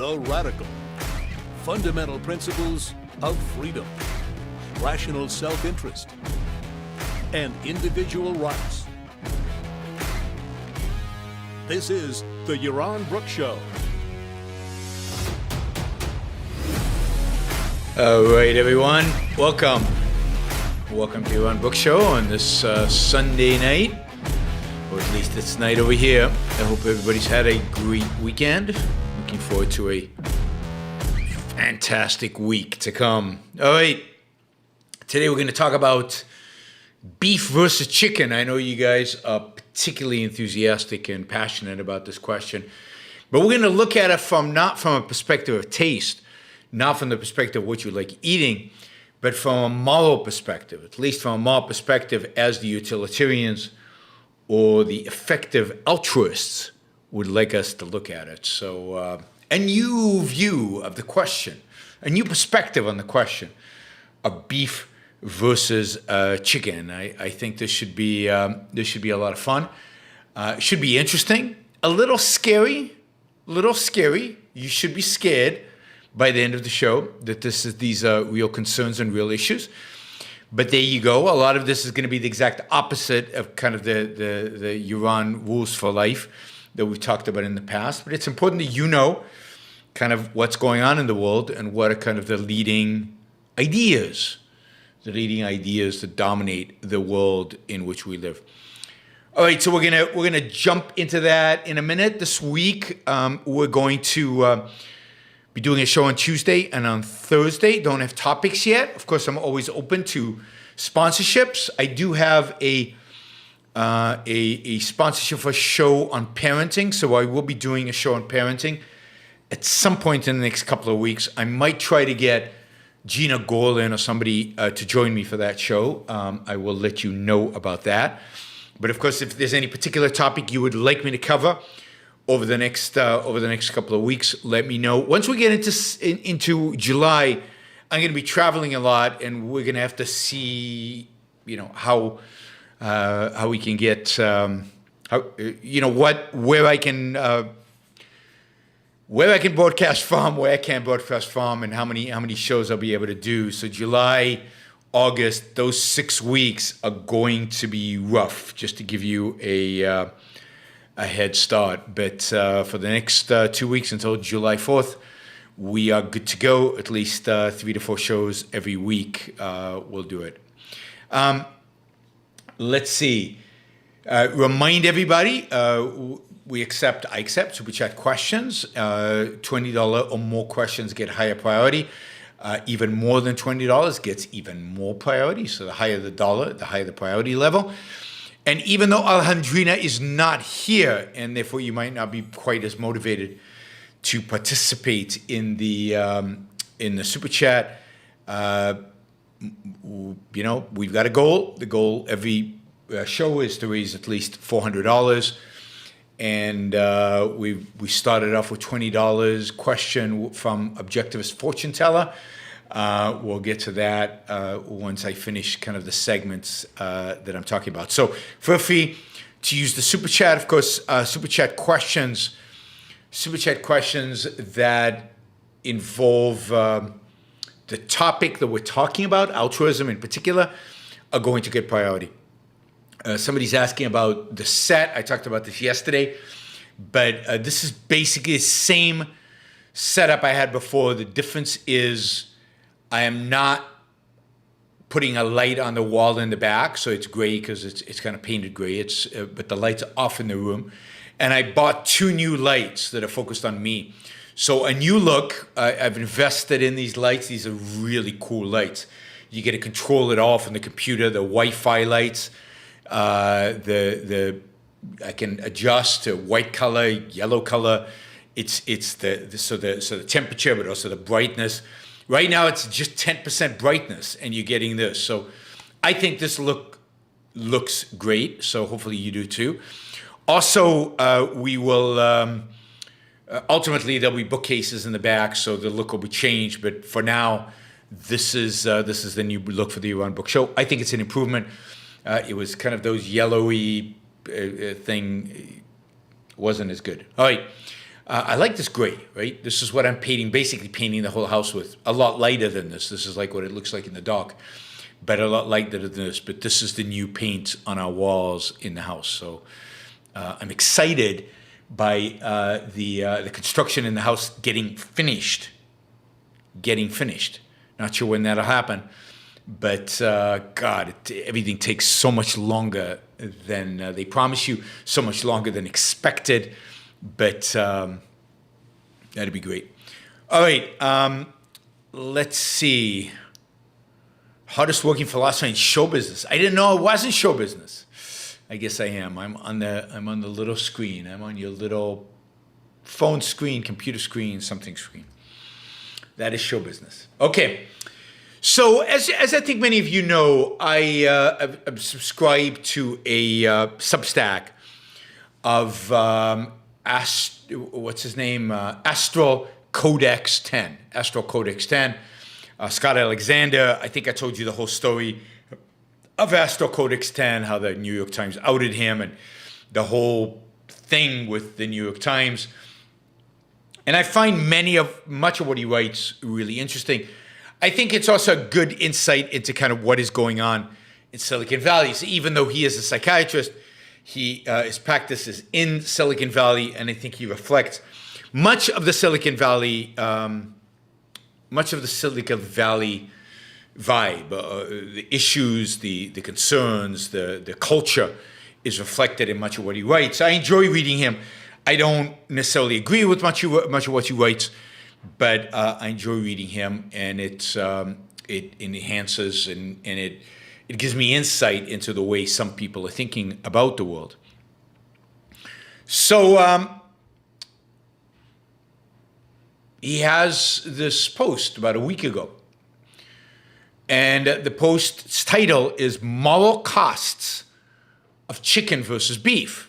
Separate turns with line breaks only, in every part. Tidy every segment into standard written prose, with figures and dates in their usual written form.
the radical, fundamental principles of freedom, rational self-interest, and individual rights. This is the Yaron Brooks Show.
All right, everyone. Welcome. Welcome to Yaron Brooks Show on this Sunday night, or at least it's night over here. I hope everybody's had a great weekend. Looking forward to a fantastic week to come. All right. Today we're going to talk about beef versus chicken. I know you guys are particularly enthusiastic and passionate about this question, but we're going to look at it not from a perspective of taste, not from the perspective of what you like eating, but from a moral perspective, at least from a moral perspective as the utilitarians or the effective altruists would like us to look at it. So a new view of the question, a new perspective on the question of beef versus chicken. I think this should be a lot of fun. It should be interesting, a little scary. You should be scared by the end of the show that these are real concerns and real issues. But there you go. A lot of this is going to be the exact opposite of kind of the Yaron rules for life that we've talked about in the past. But it's important that you know kind of what's going on in the world and what are kind of the leading ideas that dominate the world in which we live. All right, so we're gonna jump into that in a minute. This week, we're going to be doing a show on Tuesday and on Thursday. Don't have topics yet. Of course, I'm always open to sponsorships. I do have a sponsorship for a show on parenting, so I will be doing a show on parenting at some point in the next couple of weeks. I might try to get Gina Gorlin or somebody to join me for that show. I will let you know about that. But of course, if there's any particular topic you would like me to cover over the next couple of weeks, let me know. Once we get into July, I'm going to be traveling a lot, and we're going to have to see, how we can get, where I can broadcast from, where I can't broadcast from, and how many shows I'll be able to do. So July, August, those 6 weeks are going to be rough, just to give you a head start. But for the next 2 weeks until July 4th, we are good to go. At least 3 to 4 shows every week. We'll do it. Let's see. Remind everybody, I accept Super Chat questions. $20 or more questions get higher priority. Even more than $20 gets even more priority. So the higher the dollar, the higher the priority level. And even though Alejandrina is not here, and therefore you might not be quite as motivated to participate in the Super Chat, we've got a goal. The goal every show is to raise at least $400. And we started off with $20 question from Objectivist Fortune Teller. We'll get to that once I finish kind of the segments that I'm talking about. So feel free to use the Super Chat. Of course, Super Chat questions that involve the topic that we're talking about, altruism in particular, are going to get priority. Somebody's asking about the set. I talked about this yesterday, but this is basically the same setup I had before. The difference is I am not putting a light on the wall in the back, so it's gray because it's kind of painted gray. But the lights are off in the room, and I bought 2 new lights that are focused on me. So a new look. I've invested in these lights. These are really cool lights. You get to control it all from the computer. The Wi-Fi lights. I can adjust to white color, yellow color. It's the temperature, but also the brightness. Right now, it's just 10% brightness, and you're getting this. So I think this looks great. So hopefully you do too. Also, we will ultimately there'll be bookcases in the back, so the look will be changed. But for now, this is the new look for the Yaron Brooks Show. I think it's an improvement. It was kind of those yellowy thing wasn't as good. All right. I like this gray, right? This is what I'm painting, basically painting the whole house with. A lot lighter than this. This is like what it looks like in the dark, but a lot lighter than this. But this is the new paint on our walls in the house. So I'm excited by the construction in the house getting finished. Not sure when that'll happen, but God, everything takes so much longer than they promise you, so much longer than expected. But that'd be great. All right, let's see. Hardest working philosopher in show business. I didn't know I was in show business. I guess I am. I'm on the little screen. I'm on your little phone screen, computer screen, something screen. That is show business. Okay. So as I think many of you know, I subscribe to a Substack of what's his name? Astral Codex 10. Astral Codex 10. Scott Alexander. I think I told you the whole story of Astral Codex 10, how the New York Times outed him and the whole thing with the New York Times. And I find much of what he writes really interesting. I think it's also a good insight into kind of what is going on in Silicon Valley. So even though he is a psychiatrist, his practice is in Silicon Valley, and I think he reflects much of the Silicon Valley vibe, the issues, the concerns, the culture is reflected in much of what he writes. I enjoy reading him. I don't necessarily agree with much of what he writes, but I enjoy reading him, and it enhances and it gives me insight into the way some people are thinking about the world. So he has this post about a week ago, and the post's title is "Moral Costs of Chicken versus Beef."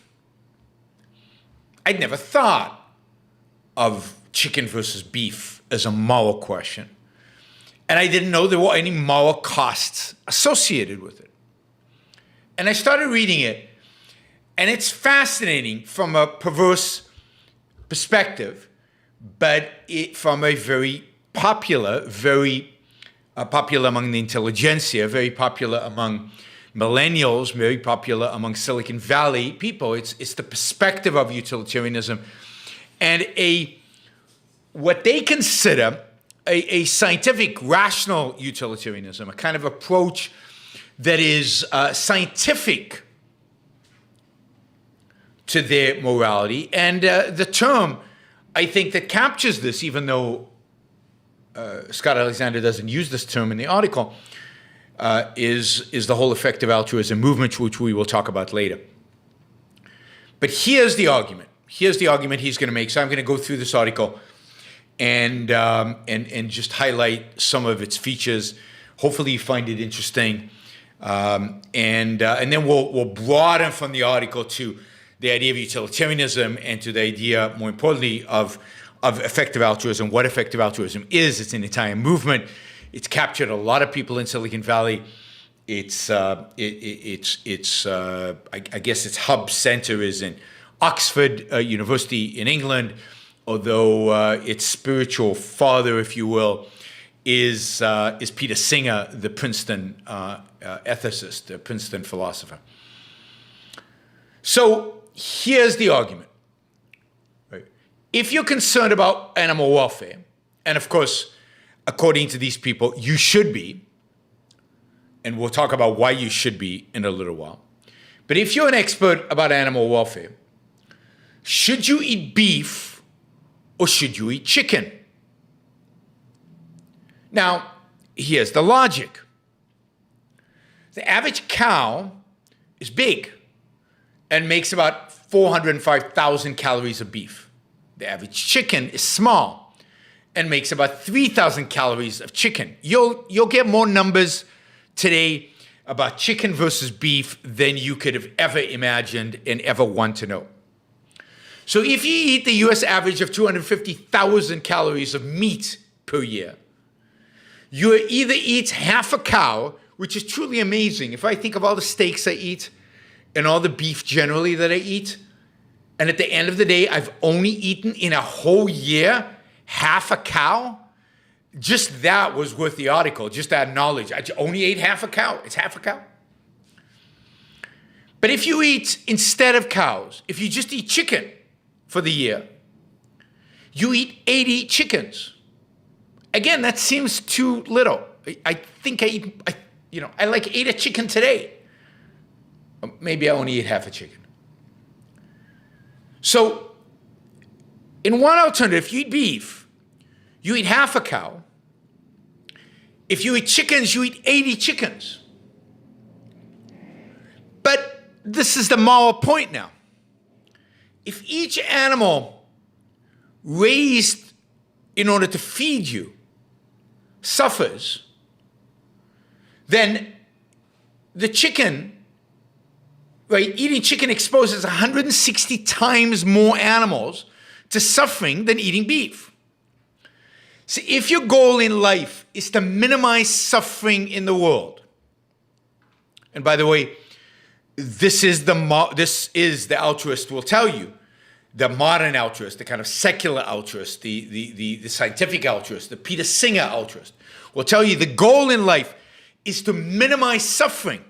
I'd never thought of chicken versus beef as a moral question. And I didn't know there were any moral costs associated with it. And I started reading it, and it's fascinating from a perverse perspective, but from a very popular among the intelligentsia, very popular among millennials, very popular among Silicon Valley people. It's the perspective of utilitarianism and what they consider a scientific, rational utilitarianism, a kind of approach that is scientific to their morality. And the term, I think, that captures this, even though Scott Alexander doesn't use this term in the article, is the whole effective altruism movement, which we will talk about later. But here's the argument. He's going to make. So I'm going to go through this article and just highlight some of its features. Hopefully you find it interesting. And then we'll broaden from the article to the idea of utilitarianism and to the idea, more importantly, of effective altruism, what effective altruism is. It's an entire movement. It's captured a lot of people in Silicon Valley. I guess its hub center is in Oxford University in England, although its spiritual father, if you will, is Peter Singer, the Princeton ethicist, the Princeton philosopher. So here's the argument. Right? If you're concerned about animal welfare, and of course, according to these people, you should be, and we'll talk about why you should be in a little while. But if you're an expert about animal welfare, should you eat beef or should you eat chicken? Now, here's the logic. The average cow is big and makes about 405,000 calories of beef. The average chicken is small and makes about 3,000 calories of chicken. You'll get more numbers today about chicken versus beef than you could have ever imagined and ever want to know. So if you eat the US average of 250,000 calories of meat per year, you either eat half a cow, which is truly amazing. If I think of all the steaks I eat and all the beef generally that I eat, and at the end of the day, I've only eaten in a whole year half a cow, just that was worth the article, just that knowledge. I only ate half a cow. It's half a cow. But if you eat, instead of cows, if you just eat chicken for the year, you eat 80 chickens. Again, that seems too little. I think I like ate a chicken today. Maybe I only eat half a chicken. So, in one alternative, if you eat beef, you eat half a cow. If you eat chickens, you eat 80 chickens. But this is the moral point now. If each animal raised in order to feed you suffers, then the chicken, right, eating chicken exposes 160 times more animals to suffering than eating beef. So if your goal in life is to minimize suffering in the world, and by the way, this is the altruist will tell you, the modern altruist, the kind of secular altruist, the scientific altruist, the Peter Singer altruist, will tell you the goal in life is to minimize suffering.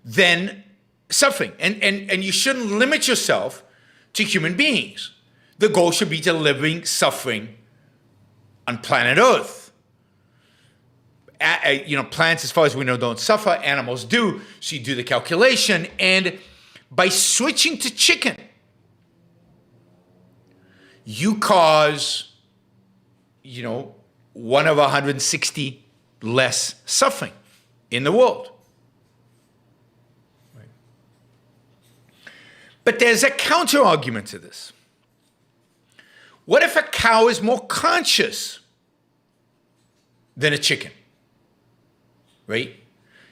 Then suffering. And you shouldn't limit yourself to human beings. The goal should be to eliminate suffering on planet Earth. Plants, as far as we know, don't suffer. Animals do. So you do the calculation. And by switching to chicken, you cause, 1 of 160 less suffering in the world. Right. But there's a counter argument to this. What if a cow is more conscious than a chicken? Right?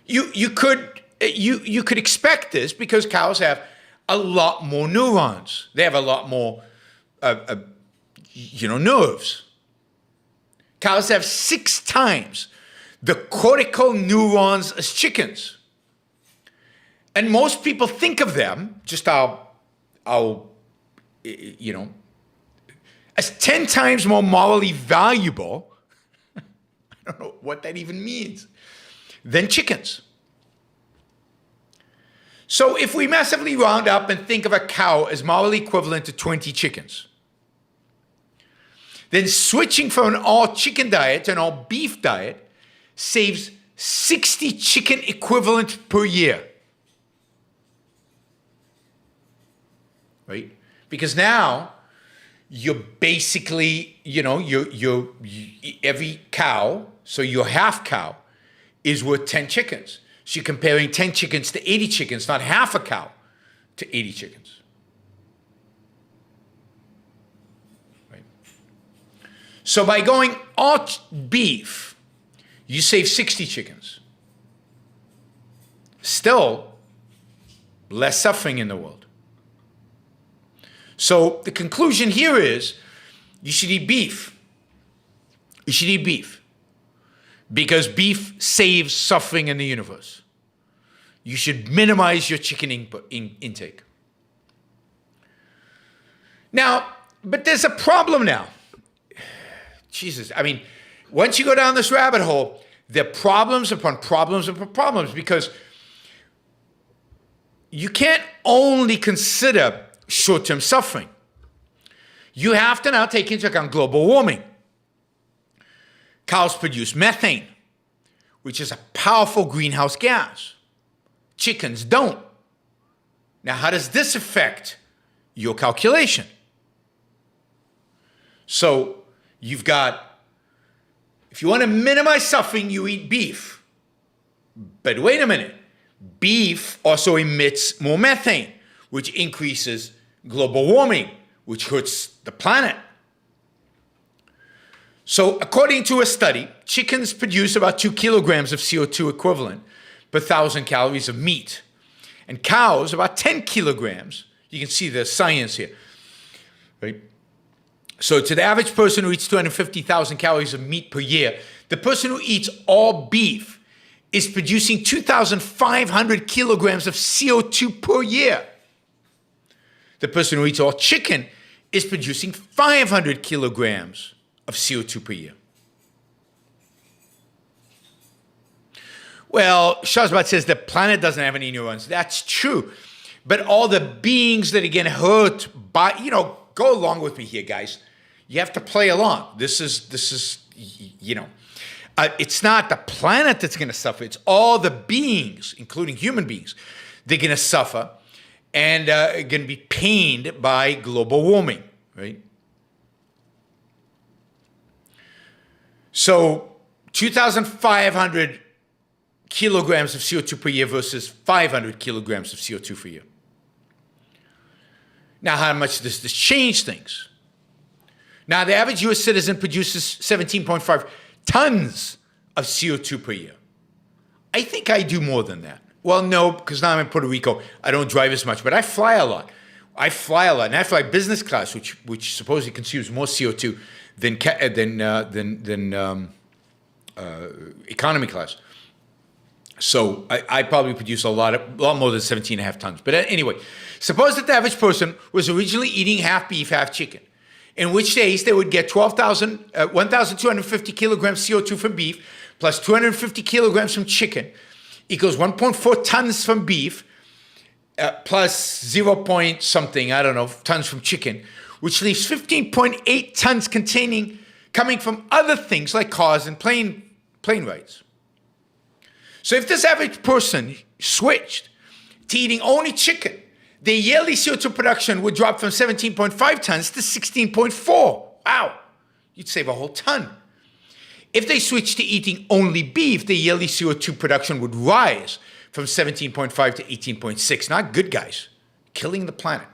You could expect this because cows have a lot more neurons. They have a lot more, nerves. Cows have 6 times the cortical neurons as chickens. And most people think of them, just as 10 times more morally valuable. I don't know what that even means. Than chickens. So if we massively round up and think of a cow as morally equivalent to 20 chickens, then switching from an all-chicken diet to an all-beef diet saves 60 chicken equivalent per year. Right? Because now you're basically, every cow, so your half cow, is worth 10 chickens. So you're comparing 10 chickens to 80 chickens, not half a cow to 80 chickens. Right? So by going all beef, you save 60 chickens. Still, less suffering in the world. So the conclusion here is you should eat beef. You should eat beef. Because beef saves suffering in the universe. You should minimize your chicken intake. Now, but there's a problem now. Jesus, once you go down this rabbit hole, there are problems upon problems upon problems because you can't only consider short-term suffering. You have to now take into account global warming. Cows produce methane, which is a powerful greenhouse gas. Chickens don't. Now, how does this affect your calculation? So you've got, if you want to minimize suffering, you eat beef. But wait a minute. Beef also emits more methane, which increases global warming, which hurts the planet. So according to a study, chickens produce about 2 kilograms of CO2 equivalent per 1,000 calories of meat. And cows, about 10 kilograms. You can see the science here. Right? So to the average person who eats 250,000 calories of meat per year, the person who eats all beef is producing 2,500 kilograms of CO2 per year. the person who eats all chicken is producing 500 kilograms of CO2 per year. Well, Shazbat says the planet doesn't have any neurons. That's true. But all the beings that are getting hurt by, go along with me here, guys. You have to play along. This is, it's not the planet that's going to suffer. It's all the beings, including human beings, they're going to suffer and are going to be pained by global warming, right? So 2,500 kilograms of CO2 per year versus 500 kilograms of CO2 per year. Now, how much does this change things? Now, the average U.S. citizen produces 17.5 tons of CO2 per year. I think I do more than that. Well, no, because now I'm in Puerto Rico. I don't drive as much, but I fly a lot. And I fly business class, which supposedly consumes more CO2 than economy class. So I probably produce a lot more than 17.5 tons. But anyway, suppose that the average person was originally eating half beef, half chicken, in which case they would get 1,250 kilograms CO2 from beef plus 250 kilograms from chicken equals 1.4 tons from beef plus 0 point something, I don't know, tons from chicken, which leaves 15.8 tons coming from other things like cars and plane rides. So if this average person switched to eating only chicken, their yearly CO2 production would drop from 17.5 tons to 16.4. Wow, you'd save a whole ton. If they switched to eating only beef, their yearly CO2 production would rise from 17.5 to 18.6. Not good, guys. Killing the planet.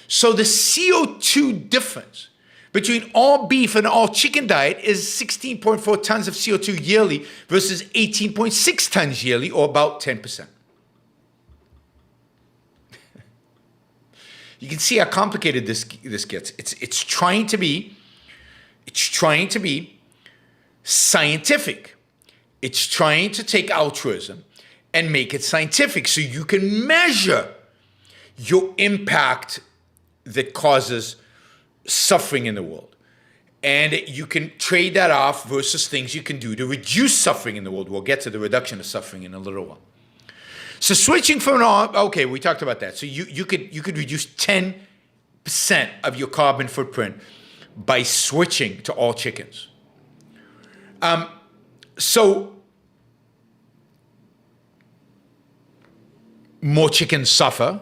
So the CO2 difference between all beef and all chicken diet is 16.4 tons of CO2 yearly versus 18.6 tons yearly, or about 10%. You can see how complicated this gets. It's trying to be scientific. It's trying to take altruism and make it scientific so you can measure your impact that causes suffering in the world. And you can trade that off versus things you can do to reduce suffering in the world. We'll get to the reduction of suffering in a little while. So switching from okay, we talked about that. So you could reduce 10% of your carbon footprint by switching to all chickens. So more chickens suffer.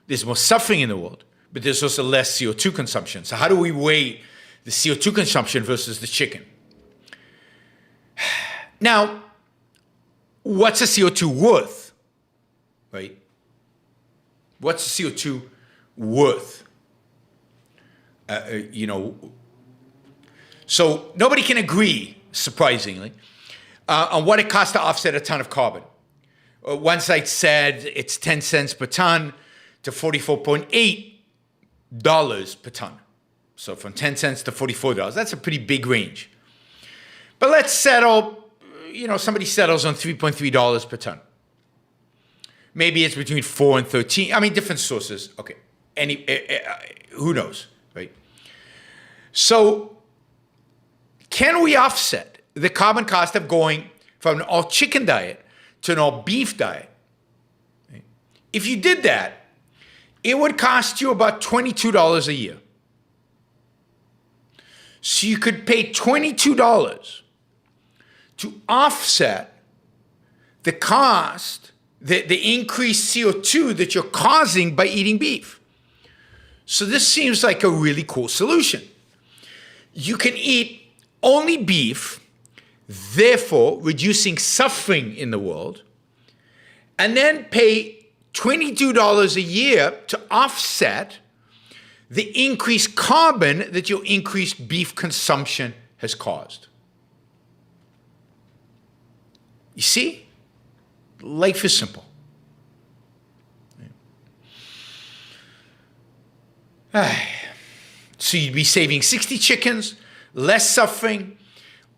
There's more suffering in the world, but there's also less CO2 consumption. So how do we weigh the CO2 consumption versus the chicken? Now, what's a CO2 worth? Right? What's the CO2 worth? So nobody can agree, surprisingly, on what it costs to offset a ton of carbon. One site said it's 10 cents per ton to $44.8 per ton. So from 10 cents to $44, that's a pretty big range. But let's settle, somebody settles on $3.3 per ton. Maybe it's between 4 and 13. I mean, different sources. Okay. Who knows, right? So can we offset the carbon cost of going from an all chicken diet to an all beef diet? Right? If you did that, it would cost you about $22 a year. So you could pay $22 to offset the cost, the increased CO2 that you're causing by eating beef. So this seems like a really cool solution. You can eat only beef, therefore reducing suffering in the world, and then pay $22 a year to offset the increased carbon that your increased beef consumption has caused. You see? Life is simple. So you'd be saving 60 chickens, less suffering,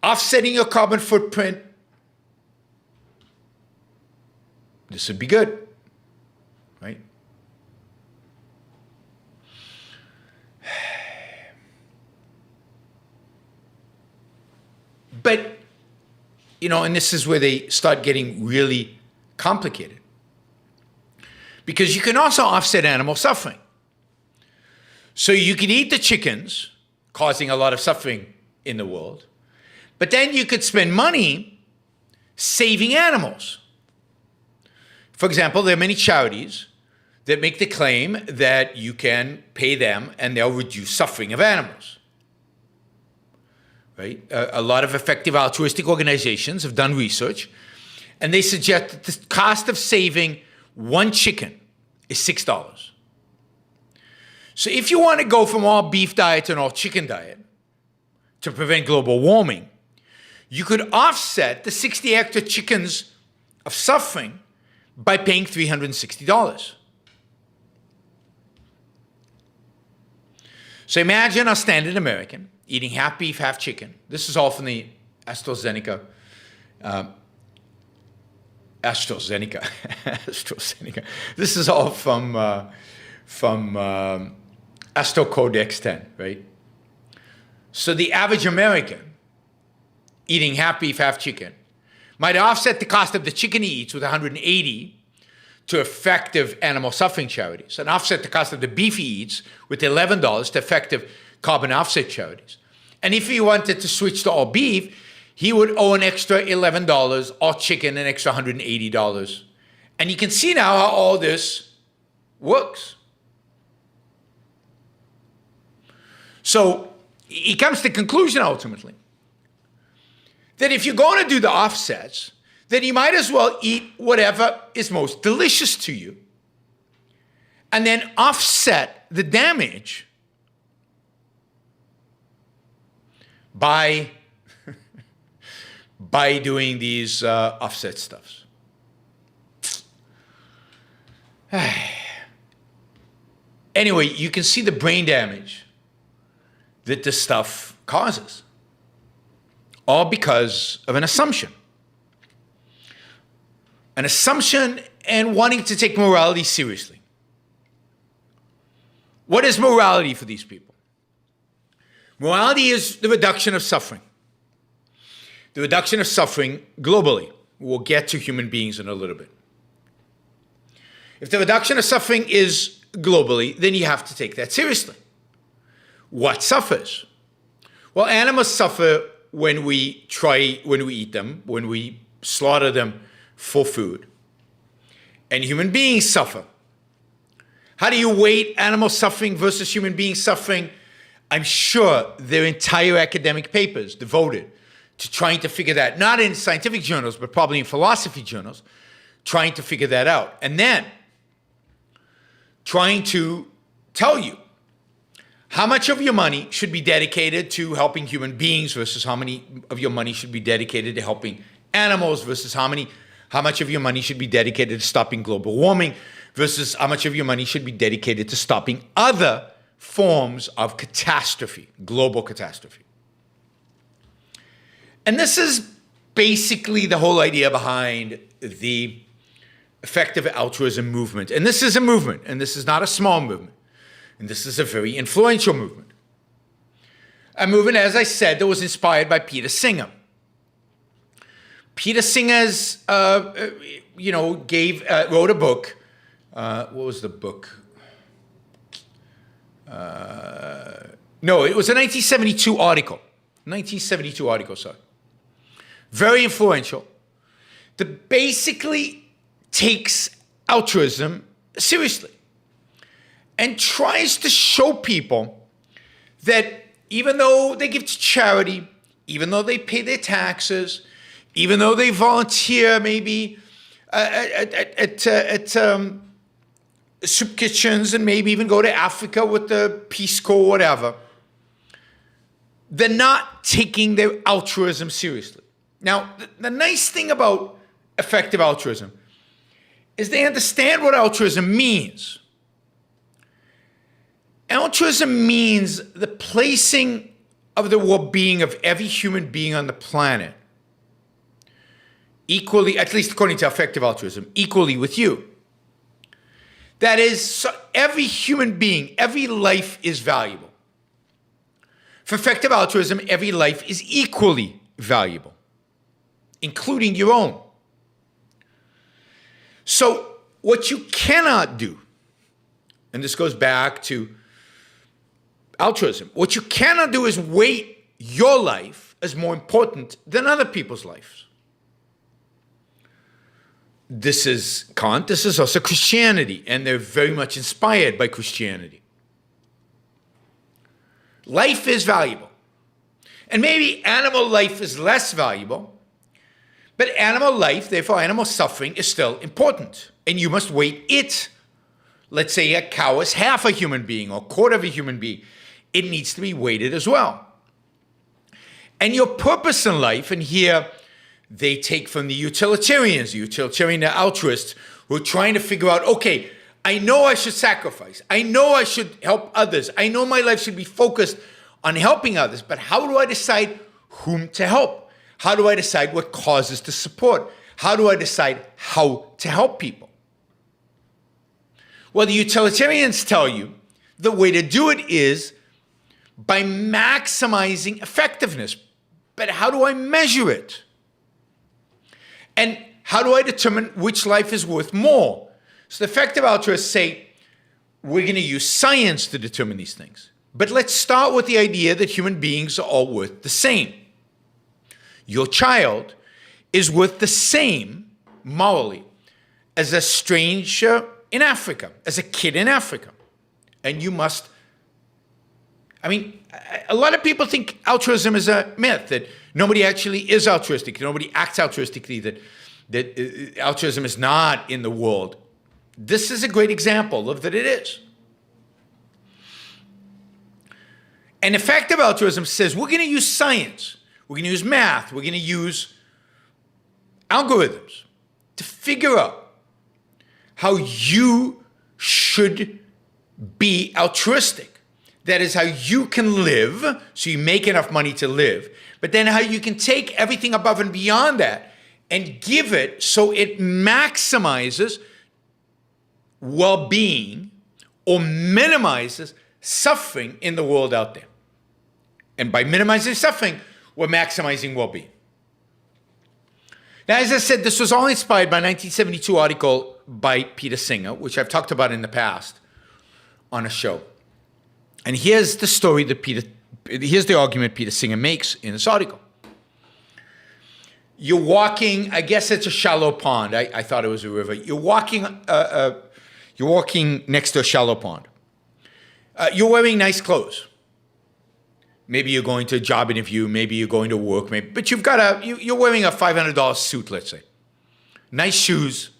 offsetting your carbon footprint. This would be good, right? But, and this is where they start getting really complicated. Because you can also offset animal suffering. So you can eat the chickens, causing a lot of suffering in the world, but then you could spend money saving animals. For example, there are many charities that make the claim that you can pay them and they'll reduce suffering of animals. Right? A lot of effective altruistic organizations have done research, and they suggest that the cost of saving one chicken is $6. So if you want to go from all beef diet to an all chicken diet to prevent global warming, you could offset the 60 extra chickens of suffering by paying $360. So imagine a standard American eating half beef, half chicken. This is all from the AstraZeneca. AstraZeneca. This is all from Astrocodex 10, right? So the average American eating half beef, half chicken might offset the cost of the chicken he eats with $180 to effective animal suffering charities, and offset the cost of the beef he eats with $11 to effective carbon offset charities. And if he wanted to switch to all beef, he would owe an extra $11, all chicken an extra $180. And you can see now how all this works. So he comes to the conclusion ultimately that if you're going to do the offsets, then you might as well eat whatever is most delicious to you and then offset the damage by doing these offset stuffs. Anyway, you can see the brain damage that this stuff causes, all because of an assumption. An assumption and wanting to take morality seriously. What is morality for these people? Morality is the reduction of suffering. The reduction of suffering globally. We'll get to human beings in a little bit. If the reduction of suffering is globally, then you have to take that seriously. What suffers? Well, animals suffer when we eat them, when we slaughter them for food. And human beings suffer. How do you weight animal suffering versus human being suffering? I'm sure there are entire academic papers devoted to trying to figure that, not in scientific journals, but probably in philosophy journals, trying to figure that out. And then trying to tell you how much of your money should be dedicated to helping human beings versus how many of your money should be dedicated to helping animals versus how much of your money should be dedicated to stopping global warming versus how much of your money should be dedicated to stopping other forms of catastrophe, global catastrophe. And this is basically the whole idea behind the effective altruism movement. And this is a movement, and this is not a small movement. And this is a very influential movement. A movement, as I said, that was inspired by Peter Singer. Peter Singer's, wrote a book. What was the book? No, it was a 1972 article. Sorry. Very influential. That basically takes altruism seriously and tries to show people that even though they give to charity, even though they pay their taxes, even though they volunteer maybe at soup kitchens and maybe even go to Africa with the Peace Corps or whatever, they're not taking their altruism seriously. Now, the nice thing about effective altruism is they understand what altruism means. Altruism means the placing of the well-being of every human being on the planet equally, at least according to effective altruism, equally with you. That is, so every human being, every life is valuable. For effective altruism, every life is equally valuable, including your own. So what you cannot do, and this goes back to altruism, what you cannot do is weight your life as more important than other people's lives. This is Kant, this is also Christianity, and they're very much inspired by Christianity. Life is valuable. And maybe animal life is less valuable, but animal life, therefore animal suffering, is still important. And you must weight it. Let's say a cow is half a human being or a quarter of a human being. It needs to be weighted as well. And your purpose in life, and here they take from the utilitarians, the utilitarian altruists, who are trying to figure out, okay, I know I should sacrifice. I know I should help others. I know my life should be focused on helping others, but how do I decide whom to help? How do I decide what causes to support? How do I decide how to help people? Well, the utilitarians tell you the way to do it is by maximizing effectiveness. But how do I measure it? And how do I determine which life is worth more? So the effective altruists say, we're going to use science to determine these things. But let's start with the idea that human beings are all worth the same. Your child is worth the same, morally, as a stranger in Africa, as a kid in Africa. And you must, I mean, a lot of people think altruism is a myth, that nobody actually is altruistic, nobody acts altruistically, that altruism is not in the world. This is a great example of that it is. And effective altruism says we're going to use science, we're going to use math, we're going to use algorithms to figure out how you should be altruistic. That is how you can live, so you make enough money to live, but then how you can take everything above and beyond that and give it so it maximizes well-being or minimizes suffering in the world out there. And by minimizing suffering, we're maximizing well-being. Now, as I said, this was all inspired by a 1972 article by Peter Singer, which I've talked about in the past on a show. And here's the story that here's the argument Peter Singer makes in this article. You're walking, I guess it's a shallow pond. I thought it was a river. You're walking next to a shallow pond. You're wearing nice clothes. Maybe you're going to a job interview. Maybe you're going to work. But you're wearing a $500 suit, let's say. Nice shoes,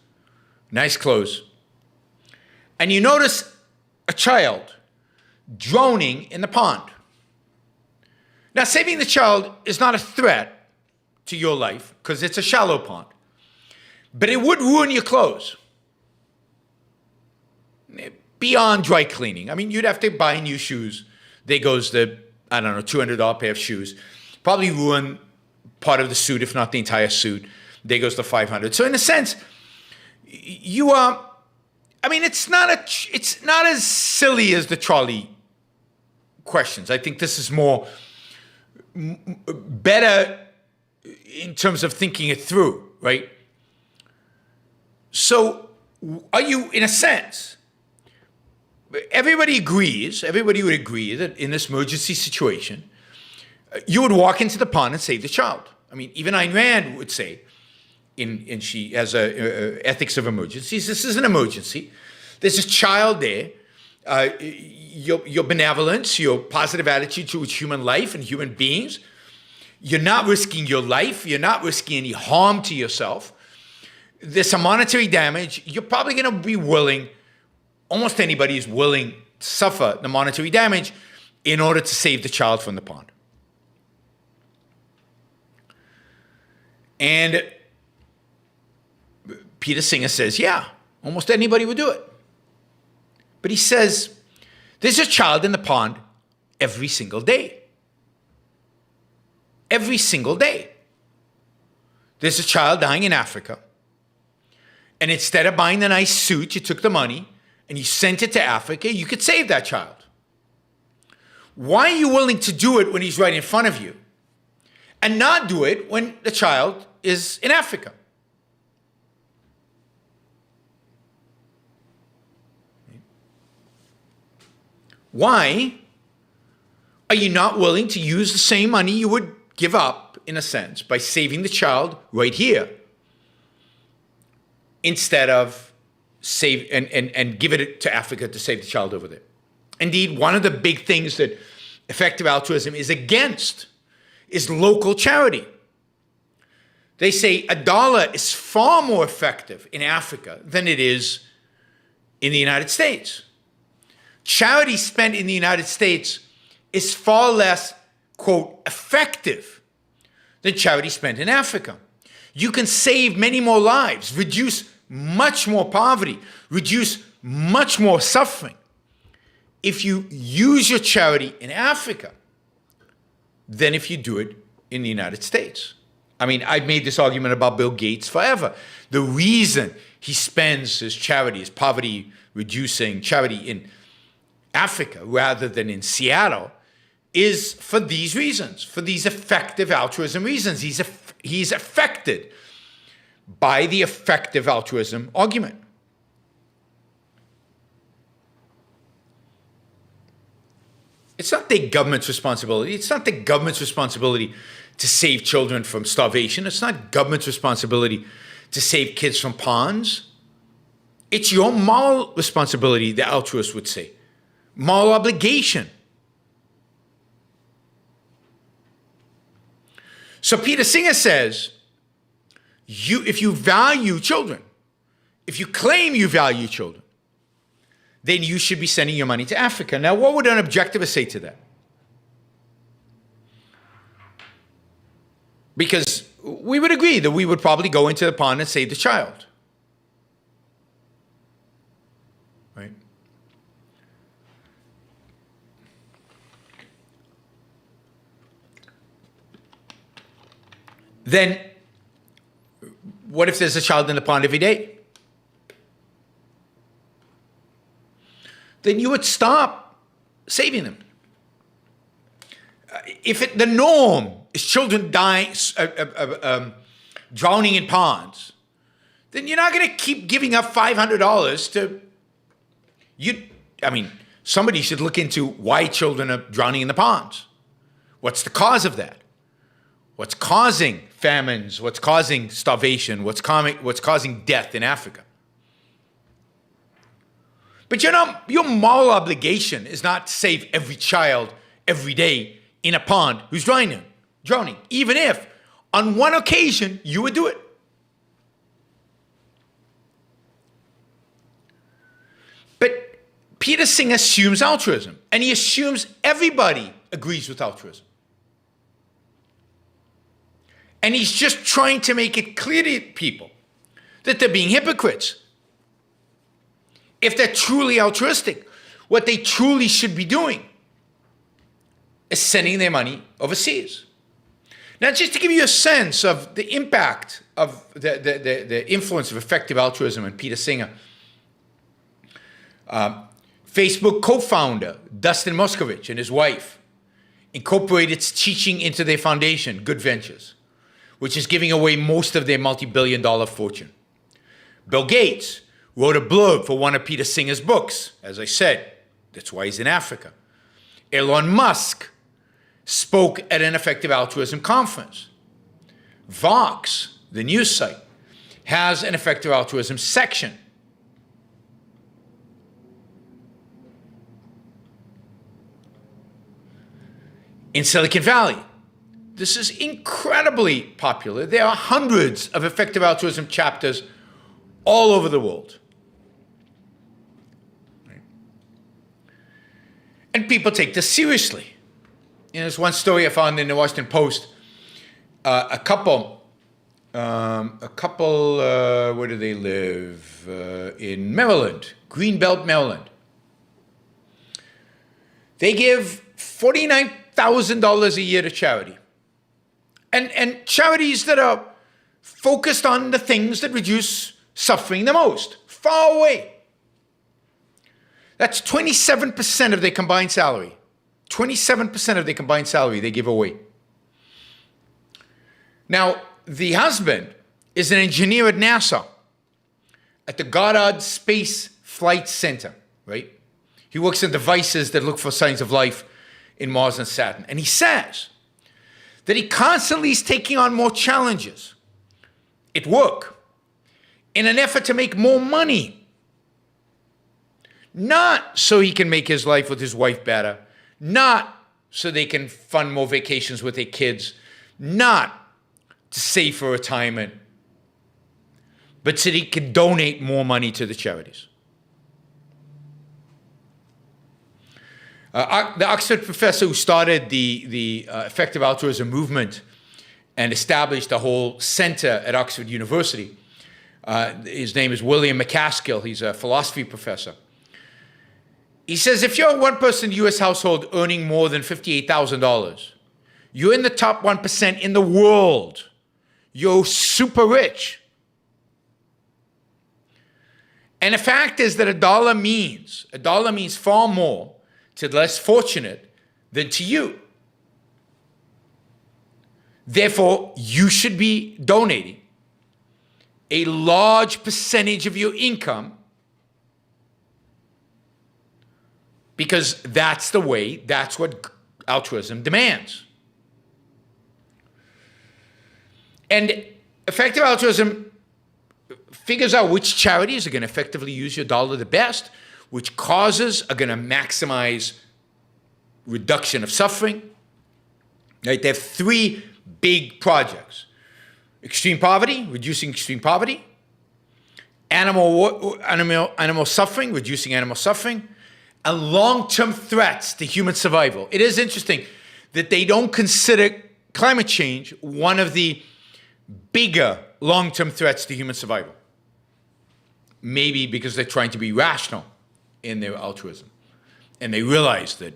nice clothes. And you notice a child droning in the pond. Now, saving the child is not a threat to your life because it's a shallow pond. But it would ruin your clothes. Beyond dry cleaning. I mean, you'd have to buy new shoes. There goes the, I don't know, $200 pair of shoes. Probably ruin part of the suit, if not the entire suit. There goes the $500. So in a sense, you are, I mean, it's not as silly as the trolley questions. I think this is better in terms of thinking it through, right? So are you, in a sense, everybody would agree that in this emergency situation, you would walk into the pond and save the child. I mean, even Ayn Rand would say, and she has a ethics of emergencies, this is an emergency. There's a child there. Your benevolence, your positive attitude towards human life and human beings, you're not risking your life. You're not risking any harm to yourself. There's some monetary damage. You're probably going to be willing, almost anybody is willing to suffer the monetary damage in order to save the child from the pond. And Peter Singer says, yeah, almost anybody would do it. But he says, there's a child in the pond every single day. Every single day. There's a child dying in Africa. And instead of buying the nice suit, you took the money and you sent it to Africa, you could save that child. Why are you willing to do it when he's right in front of you? and not do it when the child is in Africa. Why are you not willing to use the same money you would give up, in a sense, by saving the child right here, instead of save and give it to Africa to save the child over there? Indeed, one of the big things that effective altruism is against is local charity. They say $1 is far more effective in Africa than it is in the United States. Charity spent in the United States is far less, quote, effective than charity spent in Africa. You can save many more lives, reduce much more poverty, reduce much more suffering if you use your charity in Africa than if you do it in the United States. I mean, I've made this argument about Bill Gates forever. The reason he spends his charity, his poverty-reducing charity in Africa rather than in Seattle is for these reasons, for these effective altruism reasons. He's affected by the effective altruism argument. It's not the government's responsibility. It's not the government's responsibility to save children from starvation. It's not government's responsibility to save kids from ponds. It's your moral responsibility, the altruist would say. Moral obligation. So Peter Singer says, if you value children, if you claim you value children, then you should be sending your money to Africa. Now, what would an objectivist say to that? Because we would agree that we would probably go into the pond and save the child. Right? Then, what if there's a child in the pond every day? Then you would stop saving them. If the norm is children dying, drowning in ponds, then you're not going to keep giving up $500 to you. I mean, somebody should look into why children are drowning in the ponds. What's the cause of that? What's causing famines? What's causing starvation? What's causing death in Africa? But your moral obligation is not to save every child every day in a pond who's drowning, even if on one occasion you would do it. But Peter Singer assumes altruism, and he assumes everybody agrees with altruism. And he's just trying to make it clear to people that they're being hypocrites. If they're truly altruistic, what they truly should be doing is sending their money overseas. Now, just to give you a sense of the impact of the influence of effective altruism on Peter Singer, Facebook co-founder Dustin Moskovich and his wife incorporated teaching into their foundation, Good Ventures, which is giving away most of their multi-billion-dollar fortune. Bill Gates wrote a blurb for one of Peter Singer's books. As I said, that's why he's in Africa. Elon Musk spoke at an effective altruism conference. Vox, the news site, has an effective altruism section. In Silicon Valley, this is incredibly popular. There are hundreds of effective altruism chapters all over the world. And people take this seriously. You know, there's one story I found in the Washington Post. A couple, where do they live? In Maryland, Greenbelt, Maryland. They give $49,000 a year to charity. And charities that are focused on the things that reduce suffering the most, far away. That's 27% of their combined salary. 27% of their combined salary they give away. Now, the husband is an engineer at NASA, at the Goddard Space Flight Center, right? He works on devices that look for signs of life in Mars and Saturn. And he says that he constantly is taking on more challenges at work in an effort to make more money. Not so he can make his life with his wife better, not so they can fund more vacations with their kids, not to save for retirement, but so that he can donate more money to the charities. The Oxford professor who started the effective altruism movement and established a whole center at Oxford University, his name is William McCaskill. He's a philosophy professor. He says, if you're a one-person U.S. household earning more than $58,000, you're in the top 1% in the world. You're super rich. And the fact is that a dollar means far more to the less fortunate than to you. Therefore, you should be donating a large percentage of your income, because that's what altruism demands. And effective altruism figures out which charities are going to effectively use your dollar the best, which causes are going to maximize reduction of suffering. Right? They have three big projects: extreme poverty, reducing extreme poverty; animal suffering, reducing animal suffering; and long-term threats to human survival. It is interesting that they don't consider climate change one of the bigger long-term threats to human survival. Maybe because they're trying to be rational in their altruism. And they realize that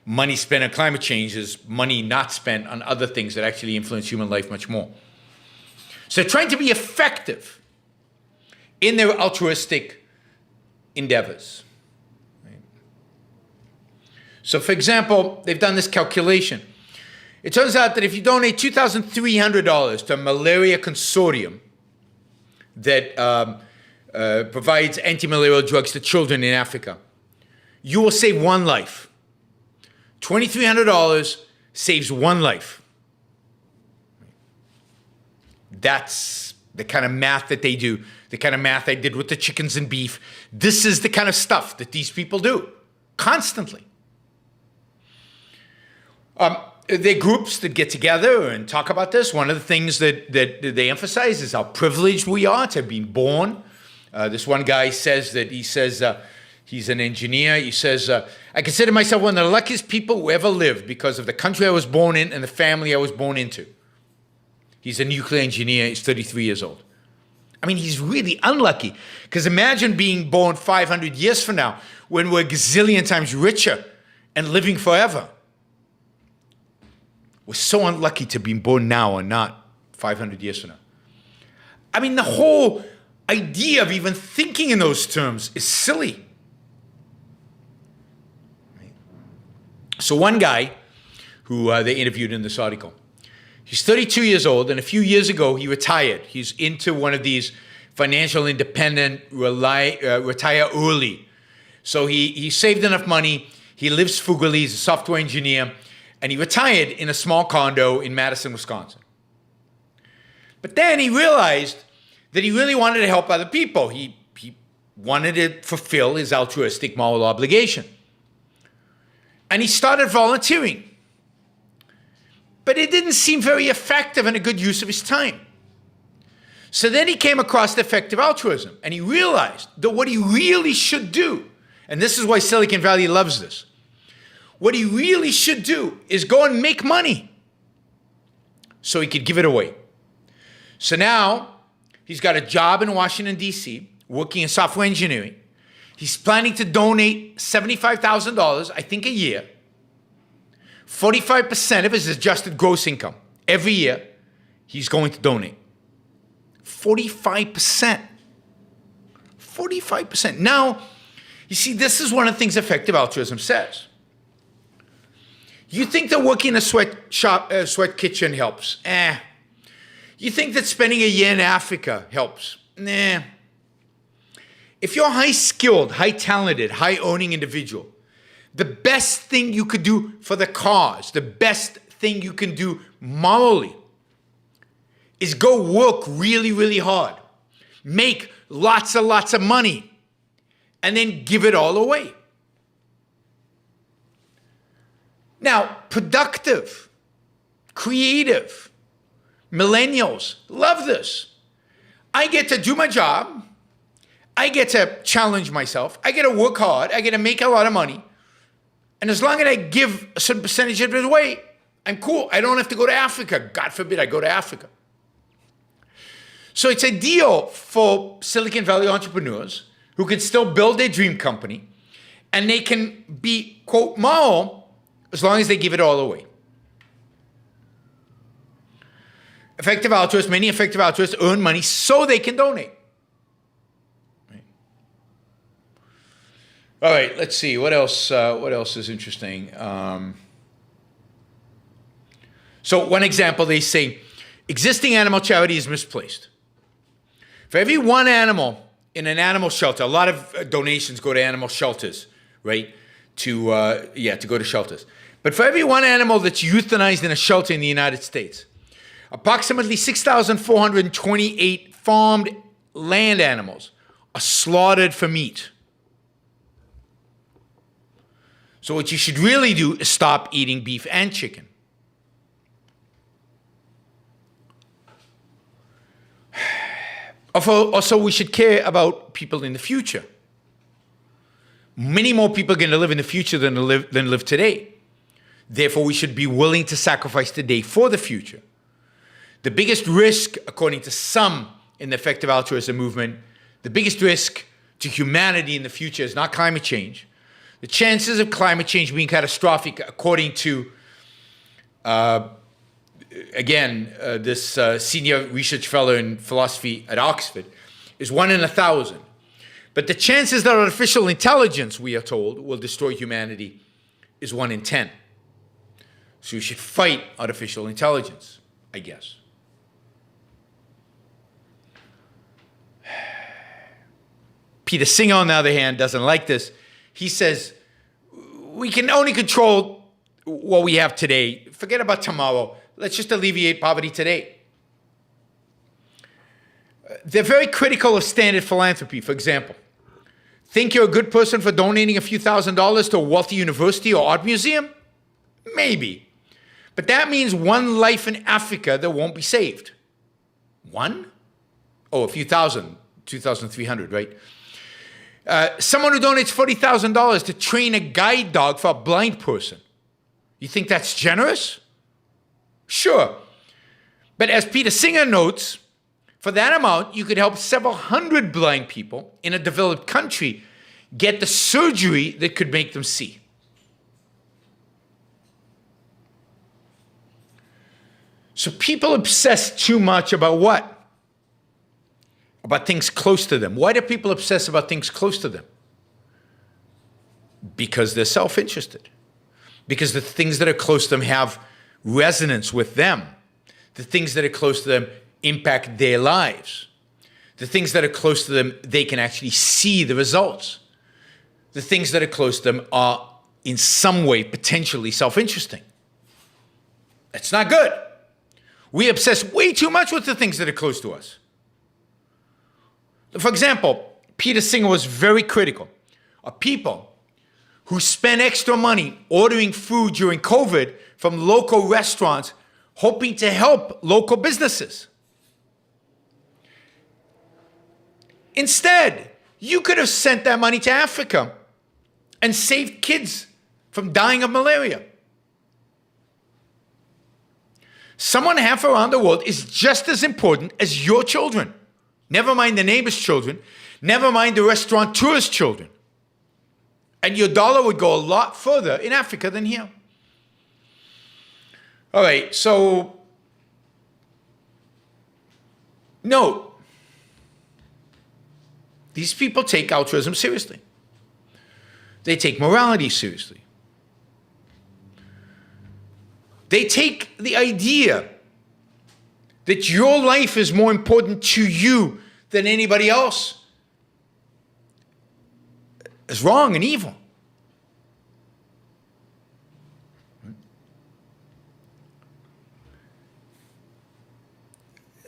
money spent on climate change is money not spent on other things that actually influence human life much more. So they're trying to be effective in their altruistic endeavors. So for example, they've done this calculation. It turns out that if you donate $2,300 to a malaria consortium that provides anti-malarial drugs to children in Africa, you will save one life. $2,300 saves one life. That's the kind of math that they do, the kind of math I did with the chickens and beef. This is the kind of stuff that these people do constantly. There are groups that get together and talk about this. One of the things that they emphasize is how privileged we are to have been born. This one guy says that he's an engineer. He says, I consider myself one of the luckiest people who ever lived because of the country I was born in and the family I was born into. He's a nuclear engineer. He's 33 years old. I mean, he's really unlucky, because imagine being born 500 years from now when we're a gazillion times richer and living forever. We're so unlucky to be born now and not 500 years from now. I mean, the whole idea of even thinking in those terms is silly. So one guy who they interviewed in this article, he's 32 years old, and a few years ago he retired. He's into one of these financial independent, retire early. So he saved enough money. He lives frugally. He's a software engineer. And he retired in a small condo in Madison, Wisconsin. But then he realized that he really wanted to help other people. He wanted to fulfill his altruistic moral obligation. And he started volunteering. But it didn't seem very effective and a good use of his time. So then he came across effective altruism, and he realized that what he really should do, and this is why Silicon Valley loves this, what he really should do is go and make money so he could give it away. So now he's got a job in Washington, D.C., working in software engineering. He's planning to donate $75,000, I think, a year. 45% of his adjusted gross income every year he's going to donate. 45%. 45%. Now, you see, this is one of the things effective altruism says. You think that working in a sweat kitchen helps? You think that spending a year in Africa helps? Nah. If you're a high-skilled, high-talented, high-owning individual, the best thing you could do for the cause, the best thing you can do morally, is go work really, really hard, make lots of money, and then give it all away. Now, productive, creative, millennials love this. I get to do my job. I get to challenge myself. I get to work hard. I get to make a lot of money. And as long as I give a certain percentage of it away, I'm cool. I don't have to go to Africa. God forbid I go to Africa. So it's ideal for Silicon Valley entrepreneurs who can still build their dream company, and they can be, quote, moral as long as they give it all away. Effective altruists, many effective altruists earn money so they can donate. Right. All right, let's see. What else is interesting? So one example, they say, existing animal charity is misplaced. For every one animal in an animal shelter, a lot of donations go to animal shelters, right? To go to shelters. But for every one animal that's euthanized in a shelter in the United States, approximately 6,428 farmed land animals are slaughtered for meat. So what you should really do is stop eating beef and chicken. Also, we should care about people in the future. Many more people are going to live in the future than live today. Therefore, we should be willing to sacrifice today for the future. The biggest risk, according to some in the effective altruism movement, the biggest risk to humanity in the future is not climate change. The chances of climate change being catastrophic, according to, this senior research fellow in philosophy at Oxford, is 1 in 1,000. But the chances that artificial intelligence, we are told, will destroy humanity is 1 in 10. So you should fight artificial intelligence, I guess. Peter Singer, on the other hand, doesn't like this. He says, we can only control what we have today. Forget about tomorrow. Let's just alleviate poverty today. They're very critical of standard philanthropy, for example. Think you're a good person for donating a few $1,000s to a wealthy university or art museum? Maybe. But that means one life in Africa that won't be saved. One? Oh, a few thousand, 2,300, right? Someone who donates $40,000 to train a guide dog for a blind person. You think that's generous? Sure. But as Peter Singer notes, for that amount, you could help several hundred blind people in a developed country get the surgery that could make them see. So people obsess too much about what? About things close to them. Why do people obsess about things close to them? Because they're self-interested. Because the things that are close to them have resonance with them. The things that are close to them impact their lives. The things that are close to them, they can actually see the results. The things that are close to them are in some way potentially self-interesting. That's not good. We obsess way too much with the things that are close to us. For example, Peter Singer was very critical of people who spend extra money ordering food during COVID from local restaurants, hoping to help local businesses. Instead, you could have sent that money to Africa and saved kids from dying of malaria. Someone half around the world is just as important as your children. Never mind the neighbor's children. Never mind the restaurateur's children. And your dollar would go a lot further in Africa than here. All right, so note, these people take altruism seriously. They take morality seriously. They take the idea that your life is more important to you than anybody else is wrong and evil.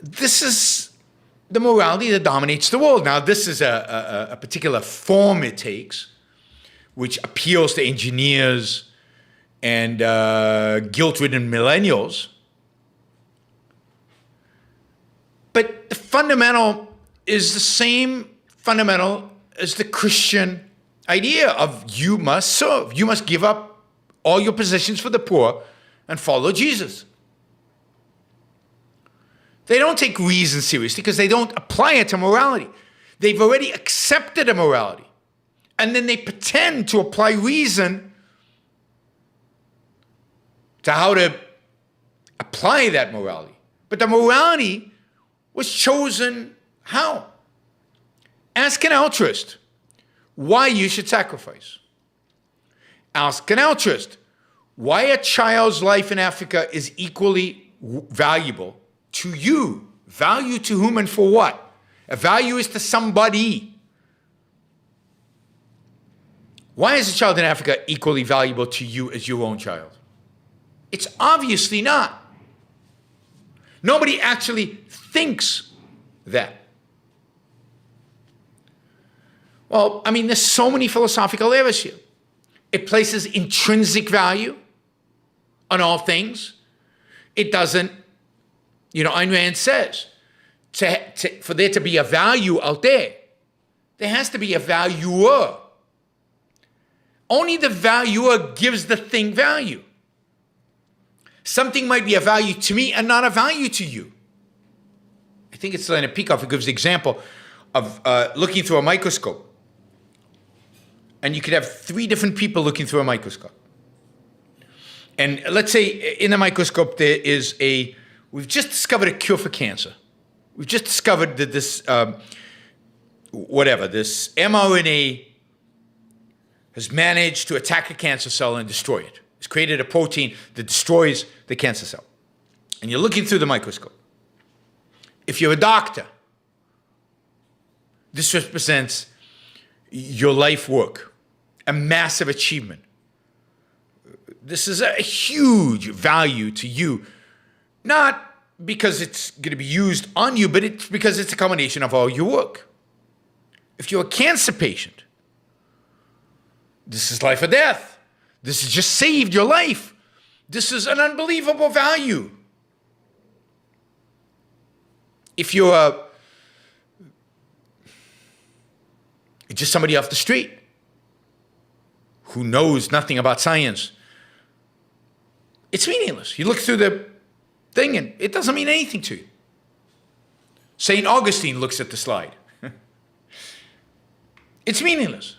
This is the morality that dominates the world. Now, this is a particular form it takes, which appeals to engineers and guilt-ridden millennials. But the fundamental is the same fundamental as the Christian idea of you must serve. You must give up all your possessions for the poor and follow Jesus. They don't take reason seriously because they don't apply it to morality. They've already accepted a morality. And then they pretend to apply reason to how to apply that morality. But the morality was chosen how? Ask an altruist why you should sacrifice. Ask an altruist why a child's life in Africa is equally valuable to you. Value to whom and for what? A value is to somebody. Why is a child in Africa equally valuable to you as your own child? It's obviously not. Nobody actually thinks that. Well, I mean, there's so many philosophical errors here. It places intrinsic value on all things. It doesn't, Ayn Rand says, for there to be a value out there has to be a valuer. Only the valuer gives the thing value. Something might be a value to me and not a value to you. I think it's Leonard Peikoff who gives the example of looking through a microscope. And you could have 3 different people looking through a microscope. And let's say in the microscope there is we've just discovered a cure for cancer. We've just discovered that this mRNA has managed to attack a cancer cell and destroy it. It's created a protein that destroys the cancer cell. And you're looking through the microscope. If you're a doctor, this represents your life work, a massive achievement. This is a huge value to you, not because it's going to be used on you, but it's because it's a combination of all your work. If you're a cancer patient, this is life or death. This has just saved your life. This is an unbelievable value. If you're just somebody off the street who knows nothing about science, it's meaningless. You look through the thing and it doesn't mean anything to you. St. Augustine looks at the slide. It's meaningless.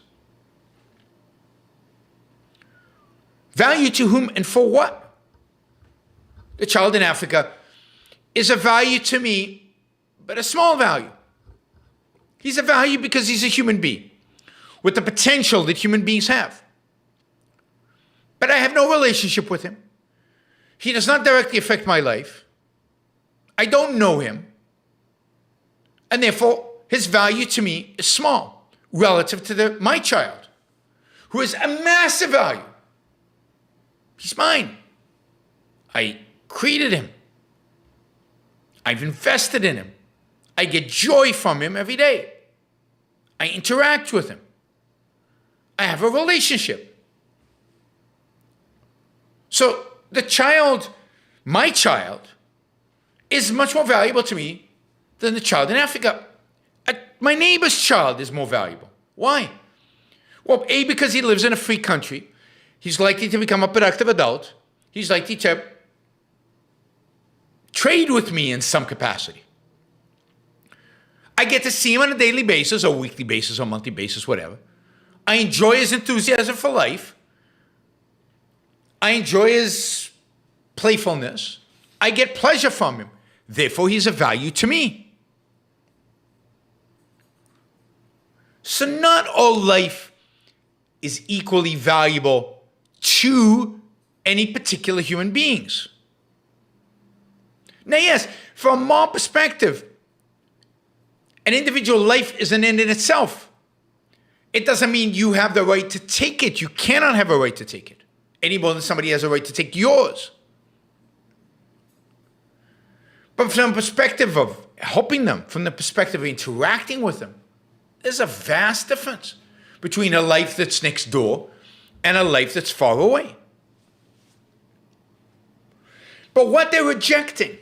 Value to whom and for what? The child in Africa is a value to me, but a small value. He's a value because he's a human being with the potential that human beings have. But I have no relationship with him. He does not directly affect my life. I don't know him. And therefore, his value to me is small relative to my child, who is a massive value. He's mine. I created him. I've invested in him. I get joy from him every day. I interact with him. I have a relationship. So the child, my child, is much more valuable to me than the child in Africa. My neighbor's child is more valuable. Why? Well, A, because he lives in a free country. He's likely to become a productive adult. He's likely to trade with me in some capacity. I get to see him on a daily basis or weekly basis or monthly basis, whatever. I enjoy his enthusiasm for life. I enjoy his playfulness. I get pleasure from him. Therefore, he's a value to me. So not all life is equally valuable to any particular human beings. Now, yes, from a moral perspective, an individual life is an end in itself. It doesn't mean you have the right to take it. You cannot have a right to take it, any more than somebody has a right to take yours. But from the perspective of helping them, from the perspective of interacting with them, there's a vast difference between a life that's next door and a life that's far away. But what they're rejecting,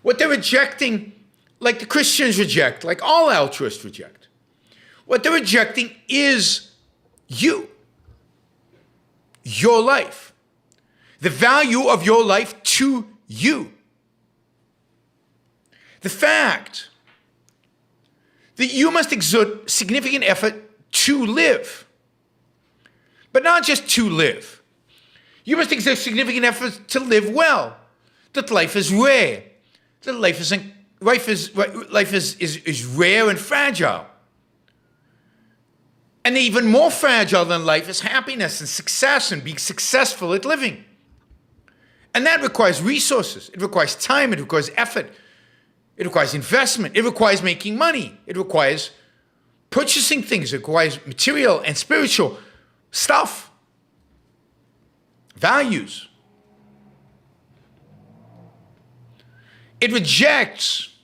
like the Christians reject, like all altruists reject, what they're rejecting is you, your life, the value of your life to you. The fact that you must exert significant effort to live, but not just to live. You must exert significant effort to live well, that life is rare, that life is rare and fragile. And even more fragile than life is happiness and success and being successful at living. And that requires resources. It requires time. It requires effort. It requires investment. It requires making money. It requires purchasing things. It requires material and spiritual stuff, values. It rejects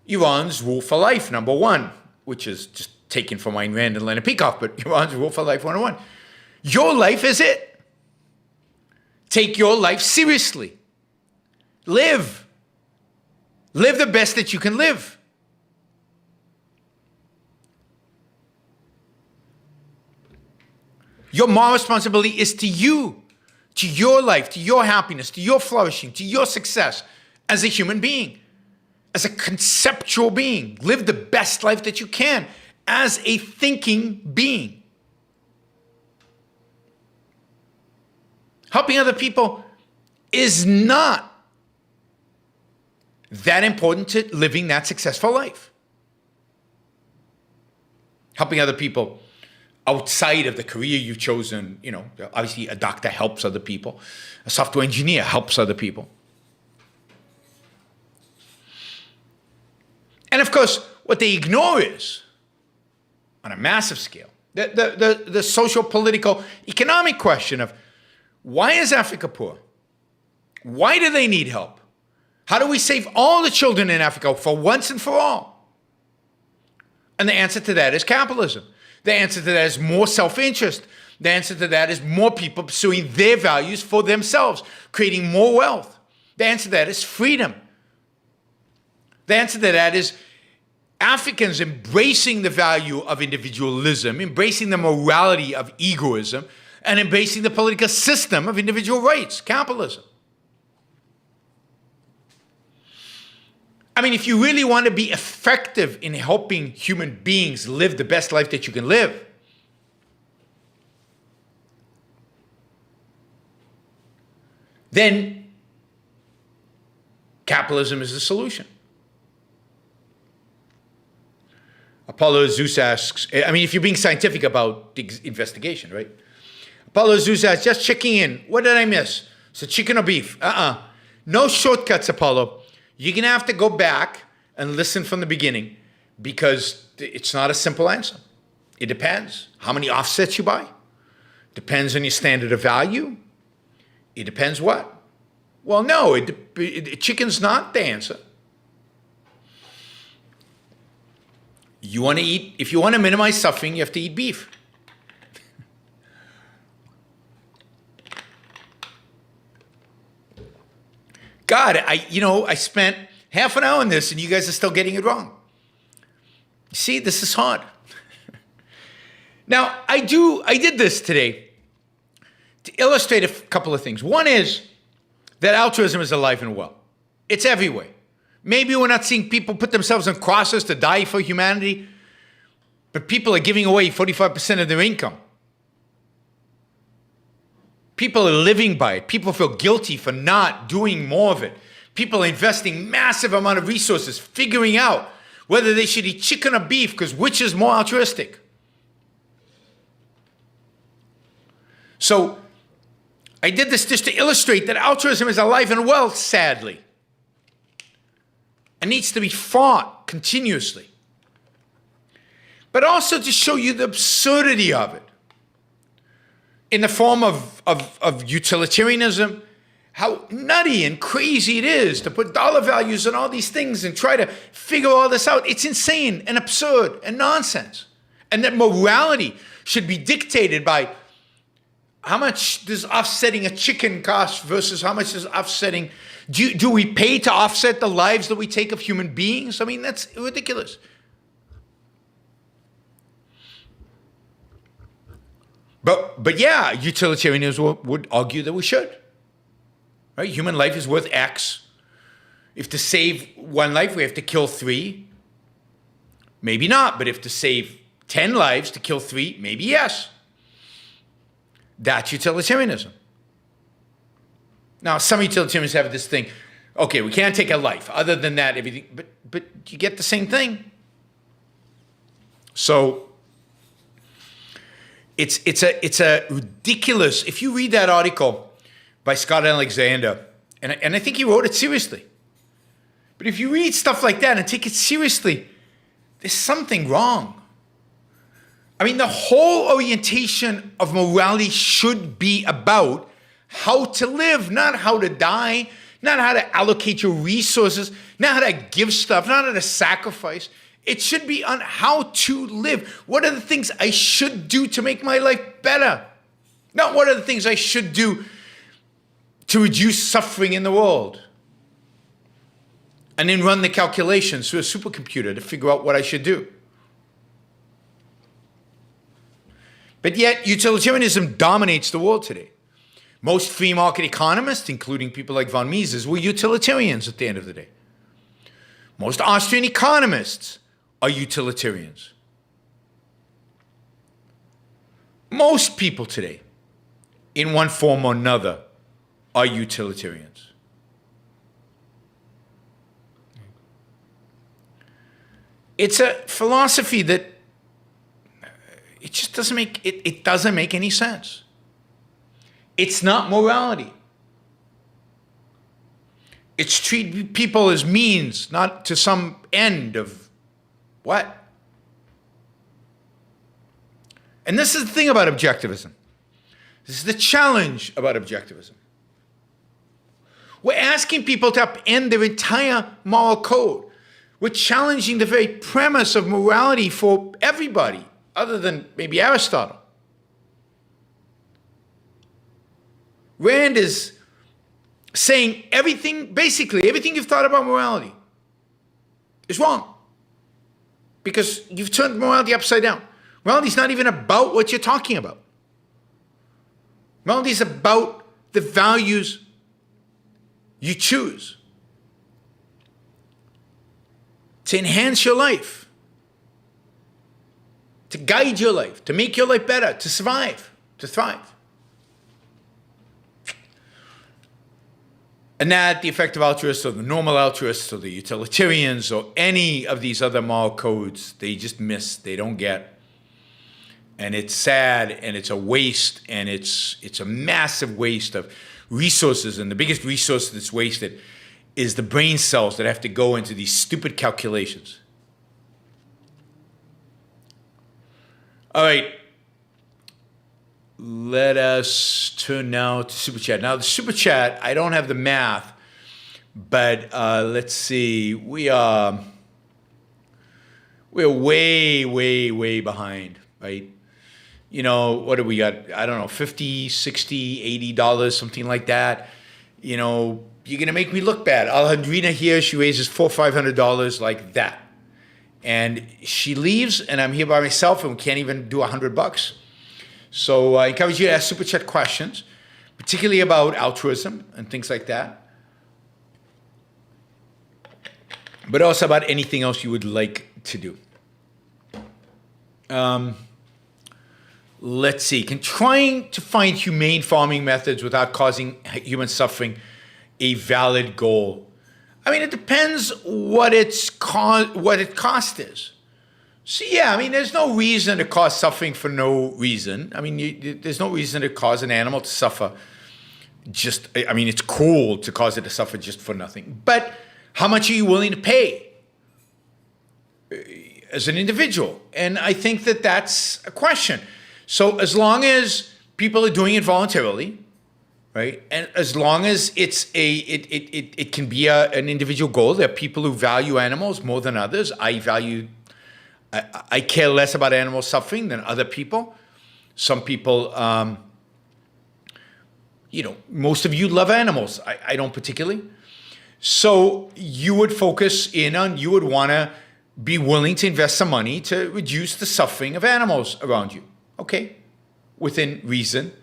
Iran's rule for life, number one, which is just taken from Ayn Rand and Leonard Peikoff, but Iran's rule for life 101. Your life is it. Take your life seriously. Live. Live the best that you can live. Your moral responsibility is to you, to your life, to your happiness, to your flourishing, to your success as a human being, as a conceptual being. Live the best life that you can as a thinking being. Helping other people is not that important to living that successful life. Helping other people outside of the career you've chosen, obviously a doctor helps other people. A software engineer helps other people. And of course, what they ignore is, on a massive scale, the social, political, economic question of why is Africa poor? Why do they need help? How do we save all the children in Africa for once and for all? And the answer to that is capitalism. The answer to that is more self-interest. The answer to that is more people pursuing their values for themselves, creating more wealth. The answer to that is freedom. The answer to that is Africans embracing the value of individualism, embracing the morality of egoism, and embracing the political system of individual rights, capitalism. I mean, if you really want to be effective in helping human beings live the best life that you can live, then capitalism is the solution. Apollo Zeus asks, if you're being scientific about the investigation, right? Apollo Zeus asks, just checking in, what did I miss? So chicken or beef? No shortcuts, Apollo. You're going to have to go back and listen from the beginning because it's not a simple answer. It depends. How many offsets you buy? Depends on your standard of value. It depends what? Well, no, chicken's not the answer. If you want to minimize suffering, you have to eat beef. God, I spent half an hour on this and you guys are still getting it wrong. See, this is hard. Now, I did this today to illustrate a couple of things. One is that altruism is alive and well. It's everywhere. Maybe we're not seeing people put themselves on crosses to die for humanity, but people are giving away 45% of their income. People are living by it. People feel guilty for not doing more of it. People are investing massive amount of resources figuring out whether they should eat chicken or beef because which is more altruistic. So I did this just to illustrate that altruism is alive and well, sadly, and needs to be fought continuously. But also to show you the absurdity of it in the form of utilitarianism, how nutty and crazy it is to put dollar values on all these things and try to figure all this out. It's insane and absurd and nonsense. And that morality should be dictated by how much does offsetting a chicken cost versus how much does offsetting... Do we pay to offset the lives that we take of human beings? I mean, that's ridiculous. But yeah, utilitarianism would argue that we should. Right? Human life is worth X. If to save one life, we have to kill 3. Maybe not, but if to save 10 lives, to kill 3, maybe yes. That's utilitarianism. Now, some utilitarians have this thing, okay, we can't take a life. Other than that, everything, but you get the same thing. So it's a ridiculous, if you read that article by Scott Alexander, and I think he wrote it seriously, but if you read stuff like that and take it seriously, there's something wrong. I mean, the whole orientation of morality should be about how to live, not how to die, not how to allocate your resources, not how to give stuff, not how to sacrifice. It should be on how to live. What are the things I should do to make my life better? Not what are the things I should do to reduce suffering in the world. And then run the calculations through a supercomputer to figure out what I should do. But yet, utilitarianism dominates the world today. Most free market economists, including people like von Mises, were utilitarians at the end of the day. Most Austrian economists are utilitarians. Most people today, in one form or another, are utilitarians. It's a philosophy that it just doesn't make it doesn't make any sense. It's not morality. It's treat people as means, not to some end of what? And this is the thing about objectivism. This is the challenge about objectivism. We're asking people to upend their entire moral code. We're challenging the very premise of morality for everybody, other than maybe Aristotle. Rand is saying everything, basically everything you've thought about morality is wrong. Because you've turned morality upside down. Morality is not even about what you're talking about. Morality is about the values you choose to enhance your life, to guide your life, to make your life better, to survive, to thrive. And that the effective altruists or the normal altruists or the utilitarians or any of these other moral codes, they just miss, they don't get. And it's sad and it's a waste and it's a massive waste of resources. And the biggest resource that's wasted is the brain cells that have to go into these stupid calculations. All right. Let us turn now to Super Chat. Now, the Super Chat, I don't have the math, but let's see. We're way, way, way behind, right? You know, what do we got? I don't know, $50, $60, $80, something like that. You know, you're going to make me look bad. Alejandrina here, she raises $400, $500 like that. And she leaves, and I'm here by myself, and we can't even do $100. So I encourage you to ask Super Chat questions, particularly about altruism and things like that. But also about anything else you would like to do. Let's see. Can trying to find humane farming methods without causing human suffering a valid goal? I mean, it depends what it cost is. So yeah, I mean, there's no reason to cause suffering for no reason. I mean, there's no reason to cause an animal to suffer I mean, it's cruel to cause it to suffer just for nothing. But how much are you willing to pay as an individual? And I think that that's a question. So as long as people are doing it voluntarily, right, and as long as it can be an individual goal. There are people who value animals more than others. I care less about animal suffering than other people. Some people, most of you love animals. I don't particularly. So you would focus in on, you would want to be willing to invest some money to reduce the suffering of animals around you. Okay, within reason,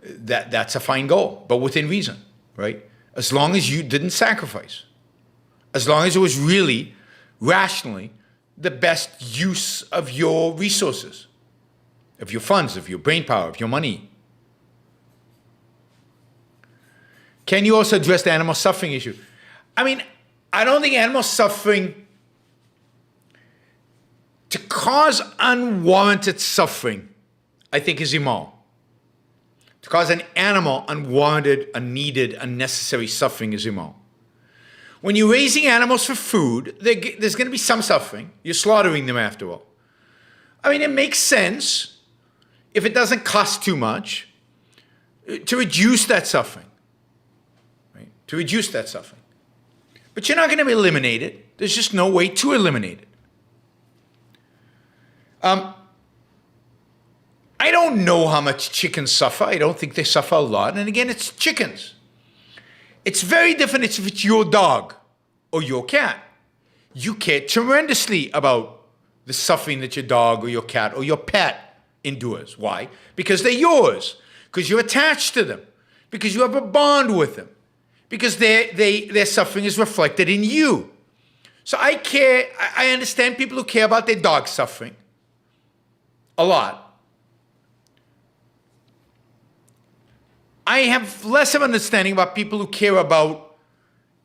that's a fine goal, but within reason, right? As long as you didn't sacrifice, as long as it was really, rationally, the best use of your resources, of your funds, of your brain power, of your money. Can you also address the animal suffering issue? I mean, I don't think animal suffering, to cause unwarranted suffering, I think is immoral. To cause an animal unwarranted, unneeded, unnecessary suffering is immoral. When you're raising animals for food, there's going to be some suffering. You're slaughtering them after all. I mean, it makes sense, if it doesn't cost too much, to reduce that suffering. Right? To reduce that suffering. But you're not going to eliminate it. There's just no way to eliminate it. I don't know how much chickens suffer. I don't think they suffer a lot. And again, it's chickens. It's very different if it's your dog or your cat. You care tremendously about the suffering that your dog or your cat or your pet endures. Why? Because they're yours. Because you're attached to them. Because you have a bond with them. Because their suffering is reflected in you. So I understand people who care about their dog suffering a lot. I have less of an understanding about people who care about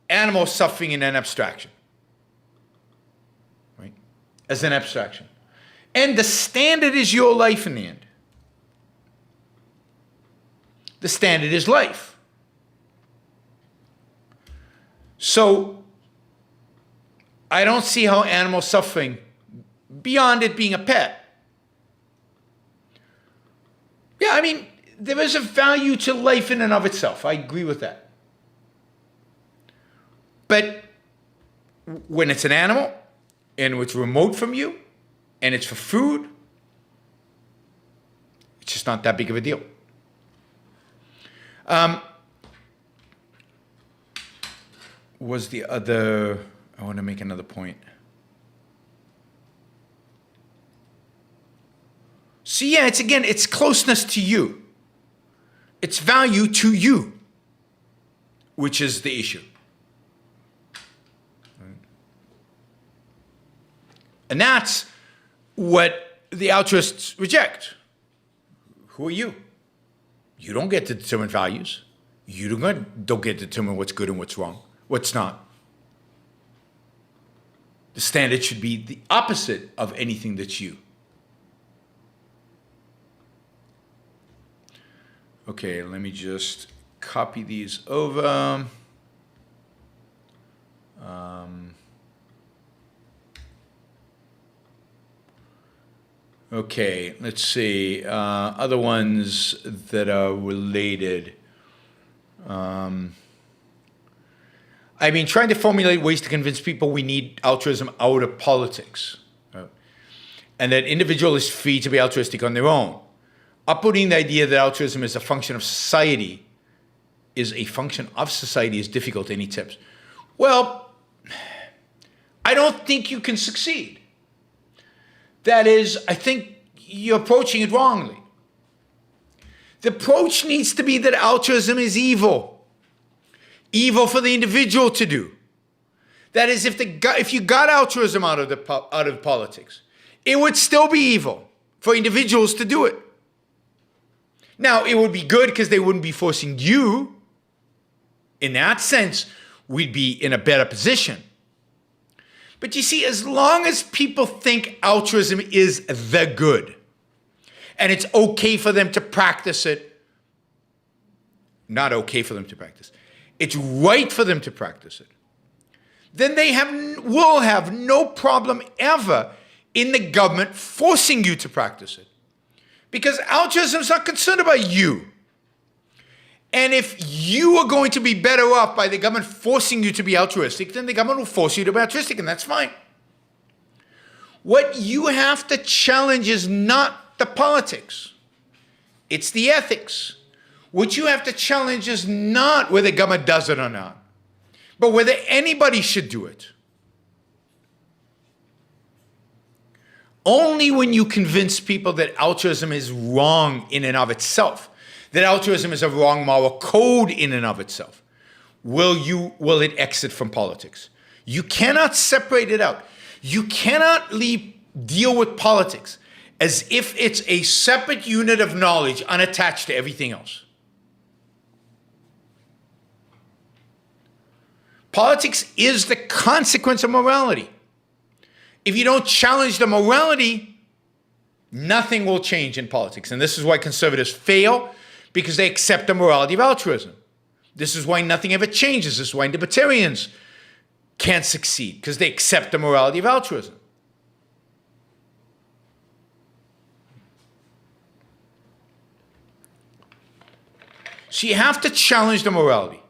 animal suffering in an abstraction. Right? As an abstraction. And the standard is your life in the end. The standard is life. So, I don't see how animal suffering, beyond it being a pet. Yeah, I mean, there is a value to life in and of itself. I agree with that. But when it's an animal, and it's remote from you, and it's for food, it's just not that big of a deal. Was the other... I want to make another point. So yeah, it's closeness to you. It's value to you, which is the issue. And that's what the altruists reject. Who are you? You don't get to determine values. You don't get to determine what's good and what's wrong, what's not. The standard should be the opposite of anything that's you. Okay, let me just copy these over. Okay, let's see. Other ones that are related. I've been trying to formulate ways to convince people we need altruism out of politics, right? And that individual is free to be altruistic on their own. Uprooting the idea that altruism is a function of society is difficult. Any tips? Well, I don't think you can succeed. That is, I think you're approaching it wrongly. The approach needs to be that altruism is evil. Evil for the individual to do. That is, if you got altruism out of politics, it would still be evil for individuals to do it. Now, it would be good because they wouldn't be forcing you. In that sense, we'd be in a better position. But you see, as long as people think altruism is the good, and it's okay for them to practice it, not okay for them to practice. It's right for them to practice it. Then they will have no problem ever in the government forcing you to practice it. Because altruism is not concerned about you. And if you are going to be better off by the government forcing you to be altruistic, then the government will force you to be altruistic, and that's fine. What you have to challenge is not the politics. It's the ethics. What you have to challenge is not whether the government does it or not, but whether anybody should do it. Only when you convince people that altruism is wrong in and of itself, that altruism is a wrong moral code in and of itself, will it exit from politics. You cannot separate it out. You cannot deal with politics as if it's a separate unit of knowledge unattached to everything else. Politics is the consequence of morality. If you don't challenge the morality, nothing will change in politics. And this is why conservatives fail, because they accept the morality of altruism. This is why nothing ever changes. This is why libertarians can't succeed, because they accept the morality of altruism. So you have to challenge the morality.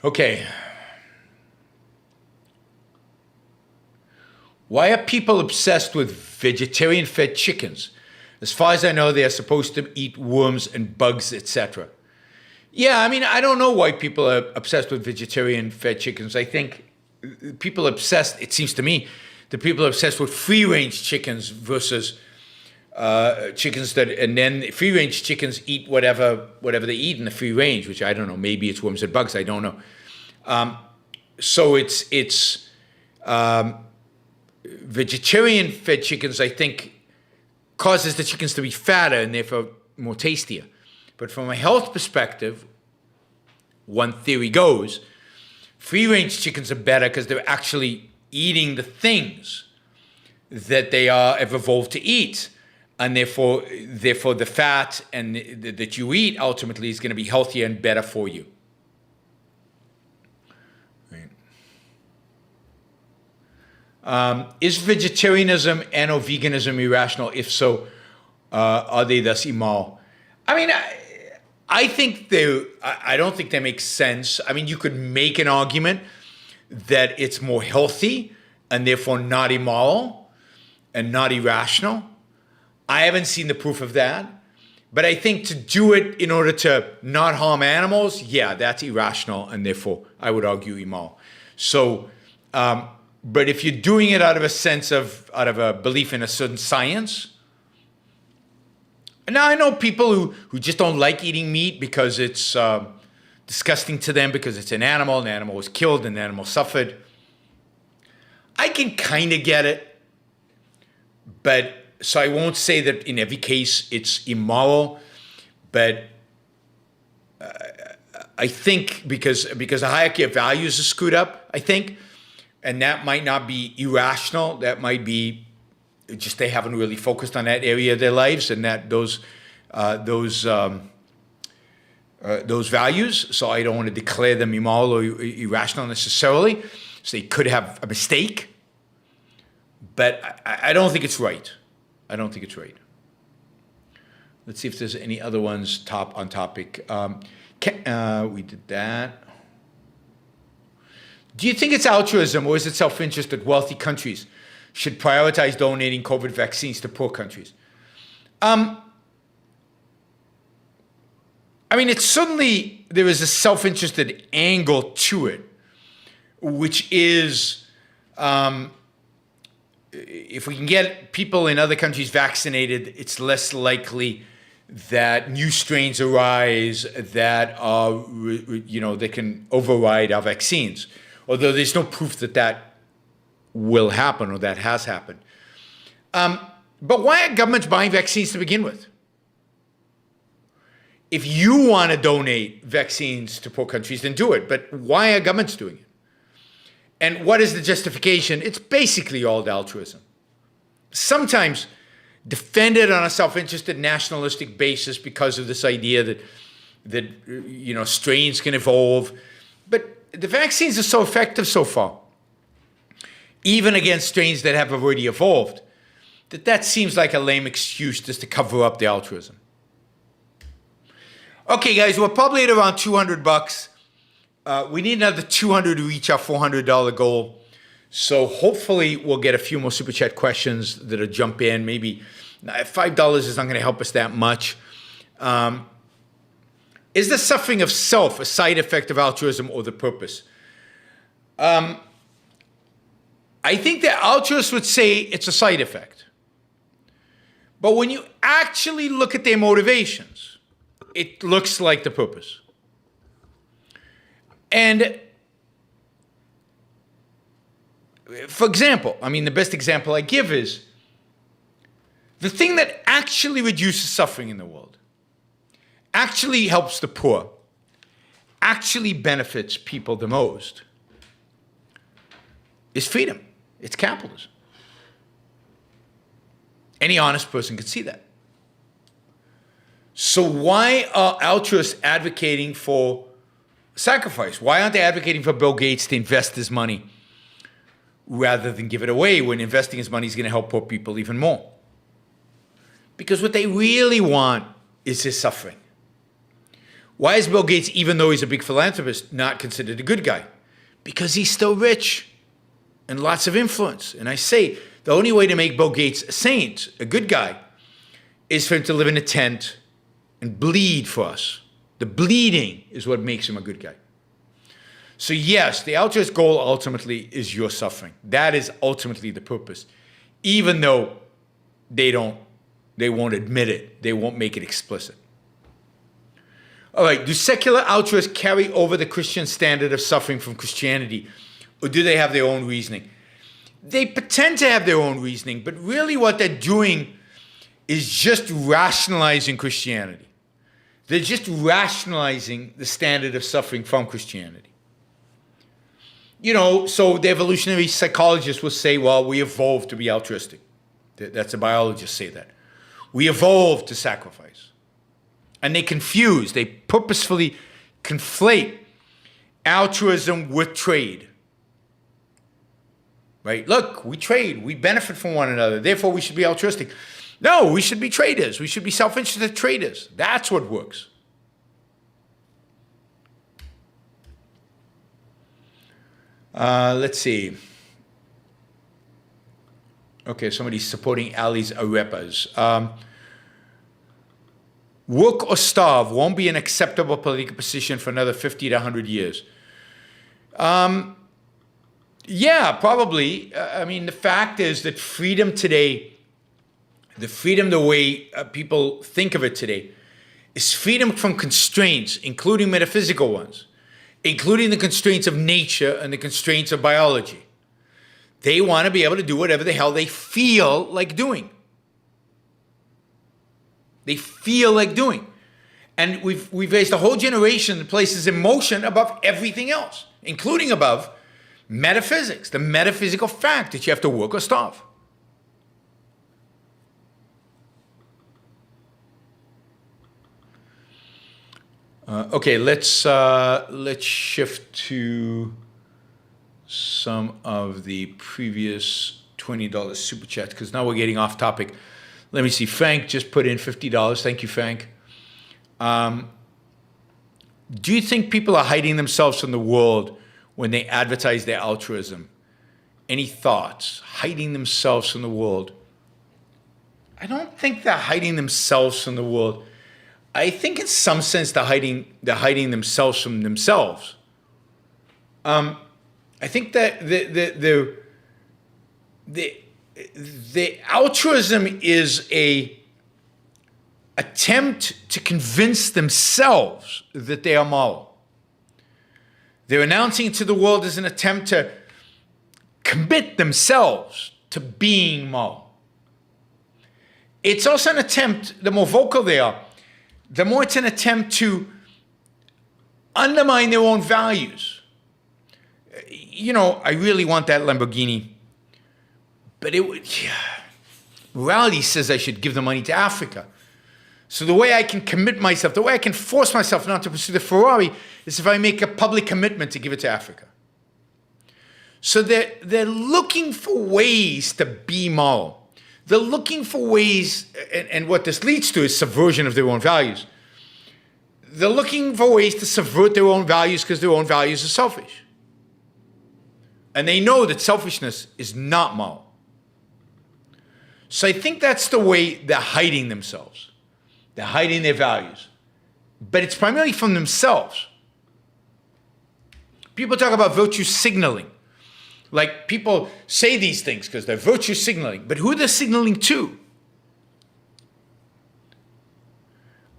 Okay. Why are people obsessed with vegetarian-fed chickens? As far as I know, they are supposed to eat worms and bugs, etc. Yeah, I mean, I don't know why people are obsessed with vegetarian-fed chickens. I think people are obsessed, it seems to me, that people are obsessed with free-range chickens versus chickens that, and then free-range chickens eat whatever they eat in the free range, which I don't know, maybe it's worms and bugs, I don't know. So it's vegetarian-fed chickens, I think, causes the chickens to be fatter and therefore more tastier. But from a health perspective, one theory goes, free-range chickens are better because they're actually eating the things that they have evolved to eat. And therefore the fat that you eat ultimately is going to be healthier and better for you. Right. Is vegetarianism and/or veganism irrational? If so, are they thus immoral? I mean, I think I don't think they make sense. I mean, you could make an argument that it's more healthy and therefore not immoral and not irrational. I haven't seen the proof of that. But I think to do it in order to not harm animals, yeah, that's irrational and therefore I would argue immoral. So, but if you're doing it out of a belief in a certain science, now I know people who just don't like eating meat because it's disgusting to them because it's an animal was killed, and the animal suffered. I can kind of get it, but so I won't say that in every case it's immoral, but I think because the hierarchy of values is screwed up, I think, and that might not be irrational. That might be just they haven't really focused on that area of their lives and that those values. So I don't want to declare them immoral or irrational necessarily. So they could have a mistake, but I don't think it's right. I don't think it's right. Let's see if there's any other ones on topic. We did that. Do you think it's altruism or is it self-interest that wealthy countries should prioritize donating COVID vaccines to poor countries? I mean, it's certainly, there is a self-interested angle to it, which is if we can get people in other countries vaccinated, it's less likely that new strains arise that are, they can override our vaccines. Although there's no proof that will happen or that has happened. But why are governments buying vaccines to begin with? If you want to donate vaccines to poor countries, then do it. But why are governments doing it? And what is the justification? It's basically all altruism. Sometimes defended on a self-interested nationalistic basis because of this idea that strains can evolve. But the vaccines are so effective so far, even against strains that have already evolved, that seems like a lame excuse just to cover up the altruism. Okay, guys, we're probably at around $200. We need another 200 to reach our $400 goal. So hopefully we'll get a few more Super Chat questions that'll jump in. Maybe $5 is not going to help us that much. Is the suffering of self a side effect of altruism or the purpose? I think that altruists would say it's a side effect. But when you actually look at their motivations, it looks like the purpose. And for example, the best example I give is the thing that actually reduces suffering in the world, actually helps the poor, actually benefits people the most, is freedom. It's capitalism. Any honest person could see that. So why are altruists advocating for sacrifice? Why aren't they advocating for Bill Gates to invest his money rather than give it away when investing his money is going to help poor people even more? Because what they really want is his suffering. Why is Bill Gates, even though he's a big philanthropist, not considered a good guy? Because he's still rich and lots of influence. And I say the only way to make Bill Gates a saint, a good guy, is for him to live in a tent and bleed for us. The bleeding is what makes him a good guy. So yes, the altruist goal ultimately is your suffering. That is ultimately the purpose. Even though they won't admit it. They won't make it explicit. All right, do secular altruists carry over the Christian standard of suffering from Christianity, or do they have their own reasoning? They pretend to have their own reasoning, but really what they're doing is just rationalizing Christianity. They're just rationalizing the standard of suffering from Christianity. So the evolutionary psychologists will say, well, we evolved to be altruistic. That's the biologists say that. We evolved to sacrifice. And they purposefully conflate altruism with trade. Right? Look, we trade, we benefit from one another, therefore we should be altruistic. No, we should be traders. We should be self-interested traders. That's what works. Let's see. Okay, somebody's supporting Ali's arepas. Work or starve won't be an acceptable political position for another 50 to 100 years. Yeah, probably. The fact is that freedom today, the way people think of it today, is freedom from constraints, including metaphysical ones, including the constraints of nature and the constraints of biology. They want to be able to do whatever the hell they feel like doing. They feel like doing. And we've raised a whole generation that places emotion above everything else, including above metaphysics, the metaphysical fact that you have to work or starve. Okay, let's shift to some of the previous $20 super chat, because now we're getting off topic. Let me see. Frank just put in $50. Thank you, Frank. Do you think people are hiding themselves from the world when they advertise their altruism? Any thoughts? Hiding themselves from the world? I don't think they're hiding themselves from the world. I think in some sense they're hiding themselves from themselves. I think that the altruism is a attempt to convince themselves that they are moral. They're announcing it to the world as an attempt to commit themselves to being moral. It's also an attempt, the more vocal they are, the more it's an attempt to undermine their own values. I really want that Lamborghini, but morality says I should give the money to Africa. So the way I can commit myself, the way I can force myself not to pursue the Ferrari is if I make a public commitment to give it to Africa. So they're looking for ways to be moral. They're looking for ways, and what this leads to is subversion of their own values. They're looking for ways to subvert their own values because their own values are selfish. And they know that selfishness is not moral. So I think that's the way they're hiding themselves. They're hiding their values. But it's primarily from themselves. People talk about virtue signaling. Like people say these things because they're virtue signaling. But who they're signaling to?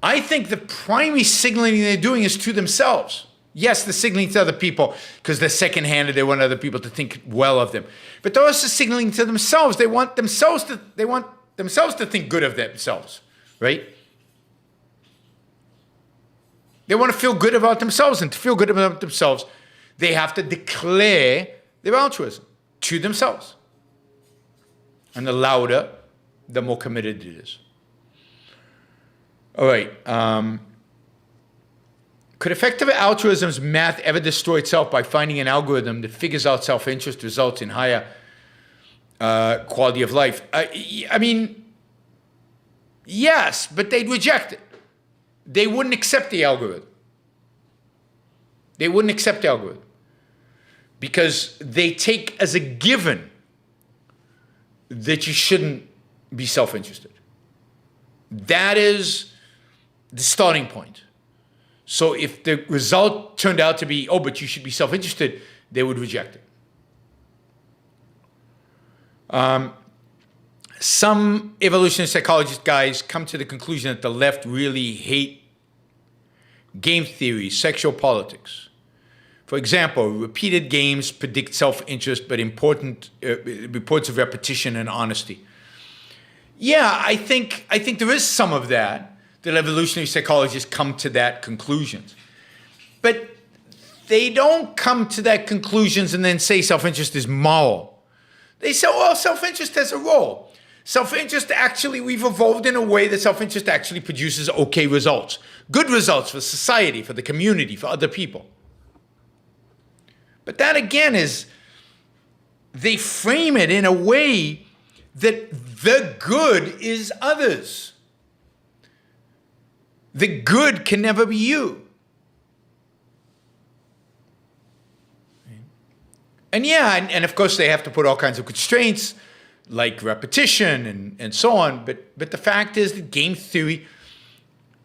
I think the primary signaling they're doing is to themselves. Yes, they're signaling to other people because they're second-handed. They want other people to think well of them. But they're also signaling to themselves. They want themselves to think good of themselves, right? They want to feel good about themselves, and to feel good about themselves, they have to declare their altruism to themselves. And the louder, the more committed it is. All right. Could effective altruism's math ever destroy itself by finding an algorithm that figures out self-interest results in higher quality of life? I mean, yes, but they'd reject it. They wouldn't accept the algorithm. They wouldn't accept the algorithm because they take as a given that you shouldn't be self-interested. That is the starting point. So if the result turned out to be, oh, but you should be self-interested, they would reject it. Some evolutionary psychologist guys come to the conclusion that the left really hate game theory, sexual politics. For example, repeated games predict self-interest, but important reports of repetition and honesty. Yeah, I think there is some of that evolutionary psychologists come to that conclusion. But they don't come to that conclusions and then say self-interest is moral. They say, well, self-interest has a role. Self-interest actually, we've evolved in a way that self-interest actually produces okay results. Good results for society, for the community, for other people. But that again is, they frame it in a way that the good is others. The good can never be you. And yeah, and of course they have to put all kinds of constraints like repetition and so on. But the fact is that game theory,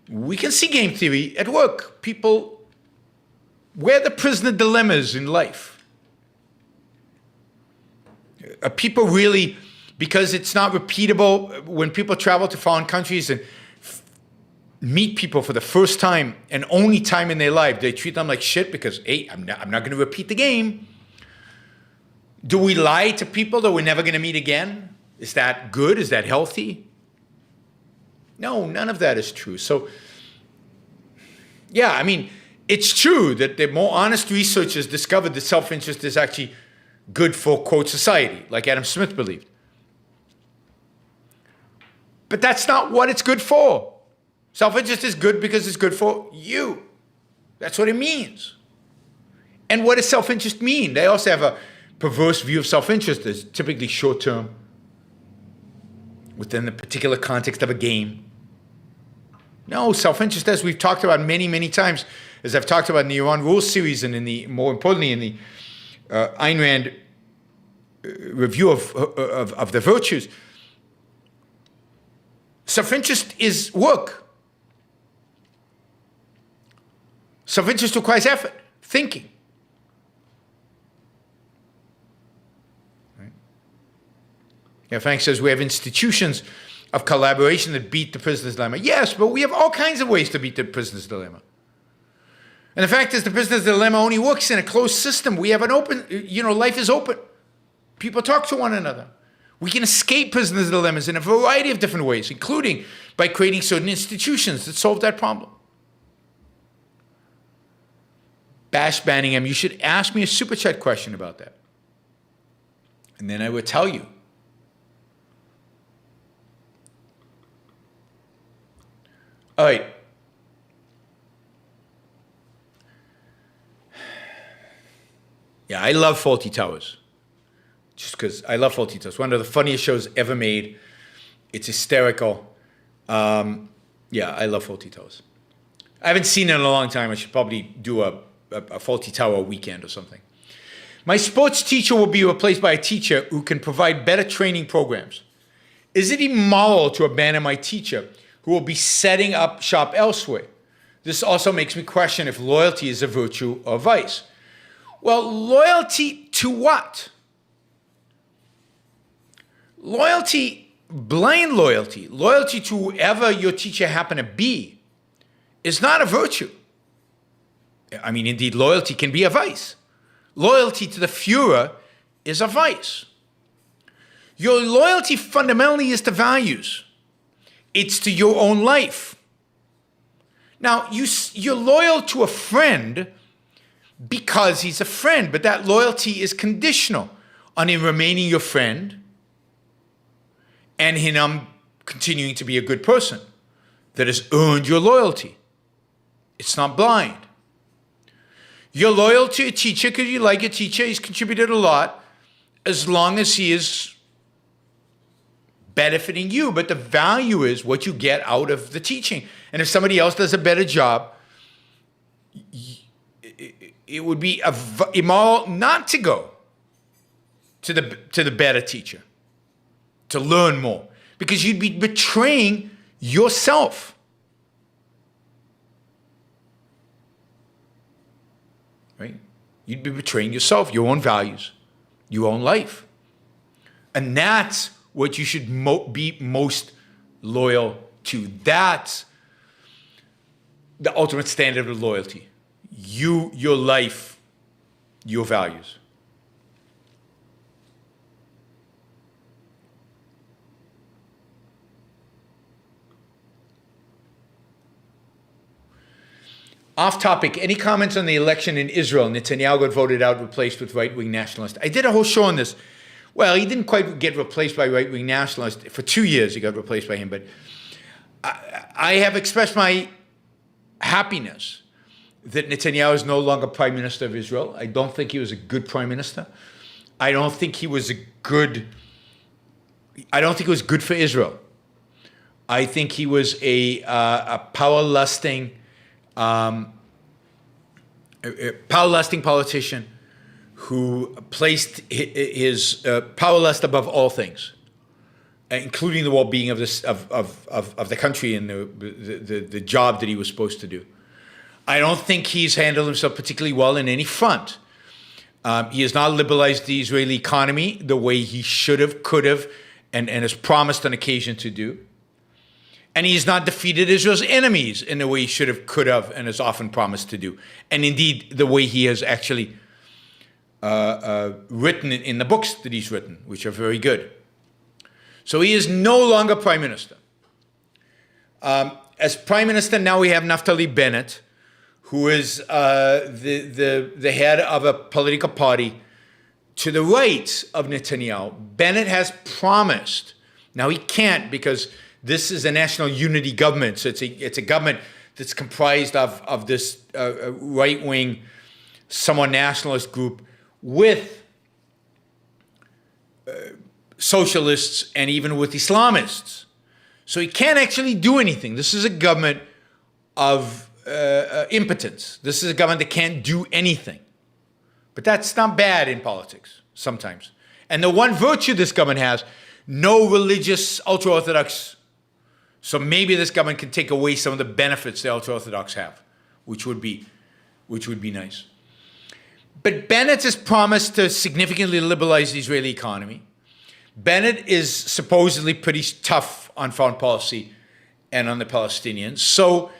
we can see game theory at work. People, where the prisoner dilemmas in life. Are people really, because it's not repeatable, when people travel to foreign countries and meet people for the first time and only time in their life, they treat them like shit because, hey, I'm not going to repeat the game. Do we lie to people that we're never going to meet again? Is that good? Is that healthy? No, none of that is true. So, yeah, I mean, it's true that the more honest researchers discovered that self-interest is actually good for, quote, society, like Adam Smith believed. But that's not what it's good for. Self-interest is good because it's good for you. That's what it means. And what does self-interest mean? They also have a perverse view of self-interest as typically short-term, within the particular context of a game. No, self-interest, as we've talked about many, many times, as I've talked about in the Iran Rules series and more importantly in the Ayn Rand review of the virtues, self-interest is work. Self-interest requires effort, thinking. Right? Yeah, Frank says we have institutions of collaboration that beat the prisoner's dilemma. Yes, but we have all kinds of ways to beat the prisoner's dilemma. And the fact is the prisoner's dilemma only works in a closed system. We have an open, life is open. People talk to one another. We can escape prisoner's dilemmas in a variety of different ways, including by creating certain institutions that solve that problem. Bash Banningham, you should ask me a super chat question about that. And then I would tell you. All right. Yeah, I love Faulty Towers. Just because I love Faulty Towers. One of the funniest shows ever made. It's hysterical. Yeah, I love Faulty Towers. I haven't seen it in a long time. I should probably do a Faulty Tower weekend or something. My sports teacher will be replaced by a teacher who can provide better training programs. Is it immoral to abandon my teacher who will be setting up shop elsewhere? This also makes me question if loyalty is a virtue or vice. Well, loyalty to what? Loyalty, blind loyalty, loyalty to whoever your teacher happened to be is not a virtue. I mean, indeed, loyalty can be a vice. Loyalty to the Führer is a vice. Your loyalty fundamentally is to values. It's to your own life. Now, you're loyal to a friend because he's a friend, but that loyalty is conditional on him remaining your friend and him continuing to be a good person that has earned your loyalty. It's not blind. You're loyal to a teacher because you like a teacher. He's contributed a lot as long as he is benefiting you. But the value is what you get out of the teaching. And if somebody else does a better job, it would be immoral not to go to the better teacher, to learn more, because you'd be betraying yourself. Right? You'd be betraying yourself, your own values, your own life. And that's what you should be most loyal to. That's the ultimate standard of loyalty. You, your life, your values. Off topic, any comments on the election in Israel? Netanyahu got voted out, replaced with right-wing nationalists. I did a whole show on this. Well, he didn't quite get replaced by right-wing nationalists. For 2 years, he got replaced by him. But I have expressed my happiness that Netanyahu is no longer prime minister of Israel. I don't think he was a good prime minister. I don't think it was good for Israel. I think he was a power-lusting politician who placed his power lust above all things, including the well-being of the country and the job that he was supposed to do. I don't think he's handled himself particularly well in any front. He has not liberalized the Israeli economy the way he should have, could have, and has promised on occasion to do. And he has not defeated Israel's enemies in the way he should have, could have, and has often promised to do. And indeed, the way he has actually written in the books that he's written, which are very good. So he is no longer prime minister. As prime minister, now we have Naftali Bennett, who is the head of a political party to the right of Netanyahu. Bennett has promised. Now he can't, because this is a national unity government. So it's a government that's comprised of this right-wing, somewhat nationalist group with socialists and even with Islamists. So he can't actually do anything. This is a government of impotence. This is a government that can't do anything. But that's not bad in politics sometimes. And the one virtue this government has, no religious ultra-Orthodox. So maybe this government can take away some of the benefits the ultra-Orthodox have, which would be nice. But Bennett has promised to significantly liberalize the Israeli economy. Bennett is supposedly pretty tough on foreign policy and on the Palestinians. So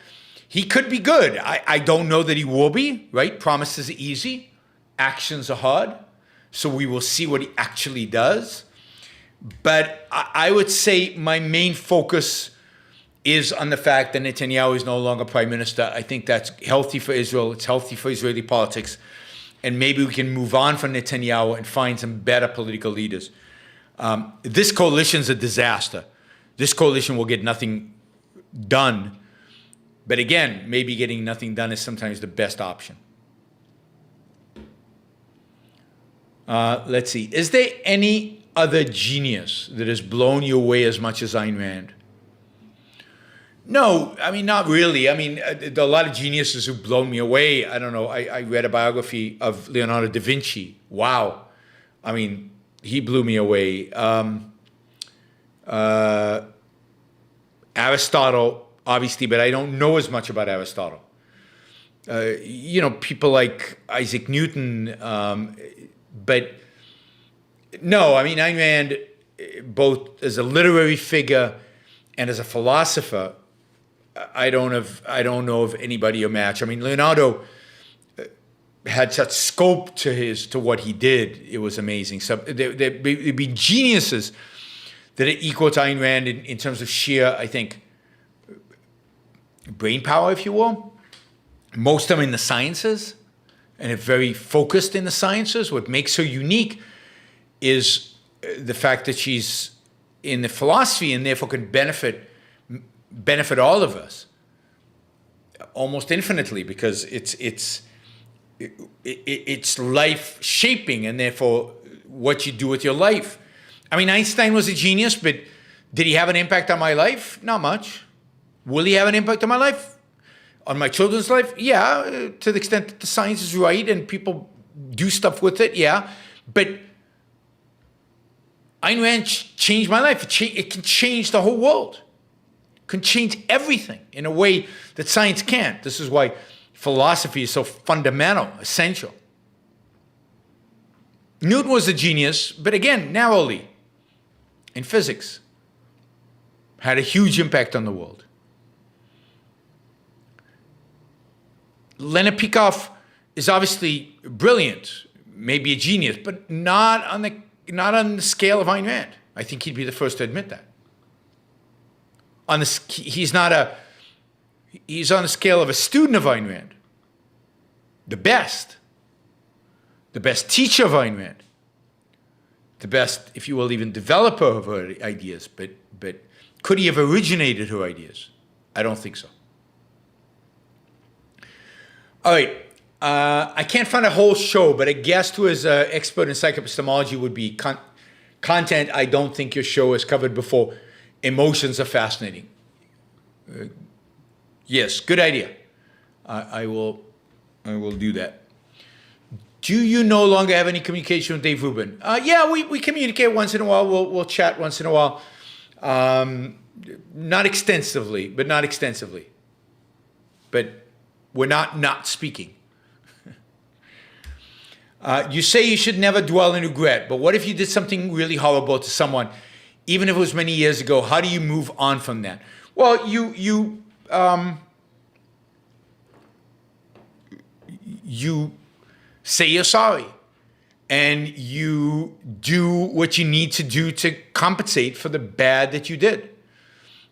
he could be good. I don't know that he will be, right? Promises are easy. Actions are hard. So we will see what he actually does. But I would say my main focus is on the fact that Netanyahu is no longer prime minister. I think that's healthy for Israel. It's healthy for Israeli politics. And maybe we can move on from Netanyahu and find some better political leaders. This coalition is a disaster. This coalition will get nothing done But again, maybe getting nothing done is sometimes the best option. Let's see. Is there any other genius that has blown you away as much as Ayn Rand? No, I mean, not really. I mean, there are a lot of geniuses who've blown me away. I don't know. I read a biography of Leonardo da Vinci. Wow. I mean, he blew me away. Aristotle, obviously, but I don't know as much about Aristotle. People like Isaac Newton, but no, I mean, Ayn Rand, both as a literary figure and as a philosopher, I don't know of anybody a match. I mean, Leonardo had such scope to what he did. It was amazing. So there'd be geniuses that are equal to Ayn Rand in terms of sheer, I think, brain power, if you will. Most of them in the sciences, and are very focused in the sciences. What makes her unique is the fact that she's in the philosophy and therefore can benefit all of us almost infinitely, because it's life shaping, and therefore what you do with your life. I mean, Einstein was a genius, but did he have an impact on my life? Not much. Will he have an impact on my life? On my children's life? Yeah, to the extent that the science is right and people do stuff with it, yeah. But Ayn Rand changed my life. It can change the whole world. It can change everything in a way that science can't. This is why philosophy is so fundamental, essential. Newton was a genius, but again, narrowly, in physics. Had a huge impact on the world. Leonard Peikoff is obviously brilliant, maybe a genius, but not on the scale of Ayn Rand. I think he'd be the first to admit that. He's on the scale of a student of Ayn Rand, the best teacher of Ayn Rand, the best, if you will, even developer of her ideas. But could he have originated her ideas? I don't think so. All right, I can't find a whole show, but a guest who is an expert in psychoepistemology would be content I don't think your show has covered before. Emotions are fascinating. Yes, good idea. I will do that. Do you no longer have any communication with Dave Rubin? Yeah, we communicate once in a while. We'll chat once in a while. Not extensively. But we're not speaking. You say you should never dwell in regret, but what if you did something really horrible to someone, even if it was many years ago? How do you move on from that? Well, you say you're sorry, and you do what you need to do to compensate for the bad that you did.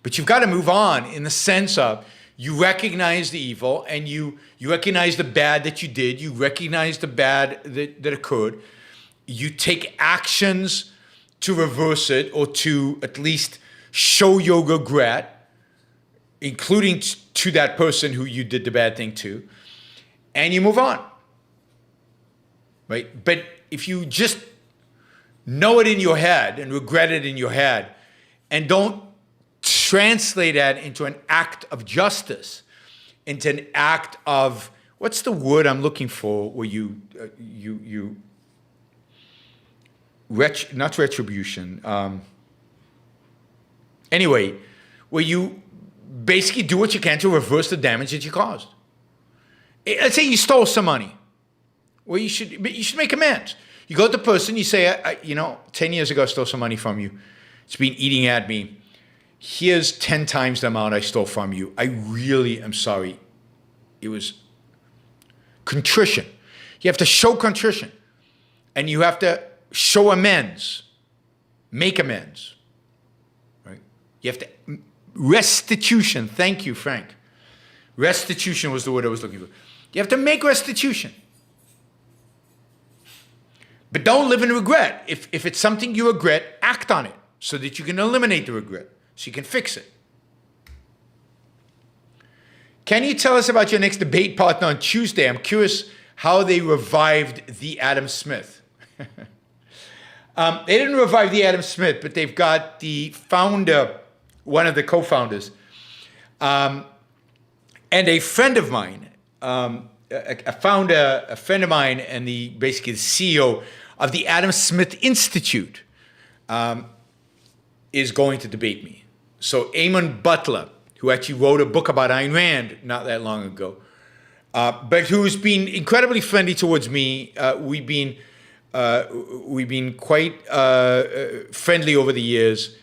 But you've got to move on in the sense of you recognize the evil, and you recognize the bad that you did. You recognize the bad that occurred. You take actions to reverse it, or to at least show your regret, including to that person who you did the bad thing to, and you move on. Right? But if you just know it in your head and regret it in your head, and don't translate that into an act of justice, into an act of, what's the word I'm looking for, where not retribution. Anyway, where you basically do what you can to reverse the damage that you caused. Let's say you stole some money. Well, you should make amends. You go to the person, you say, 10 years ago I stole some money from you. It's been eating at me. Here's 10 times the amount I stole from you. I really am sorry. It was contrition. You have to show contrition. And you have to show amends. Make amends. Right? You have to, restitution. Thank you, Frank. Restitution was the word I was looking for. You have to make restitution. But don't live in regret. If it's something you regret, act on it so that you can eliminate the regret, so you can fix it. Can you tell us about your next debate partner on Tuesday? I'm curious how they revived the Adam Smith. They didn't revive the Adam Smith, but they've got the founder, one of the co-founders, and a friend of mine, a friend of mine, and basically the CEO of the Adam Smith Institute, is going to debate me. So Eamon Butler, who actually wrote a book about Ayn Rand not that long ago, but who's been incredibly friendly towards me. We've been quite friendly over the years.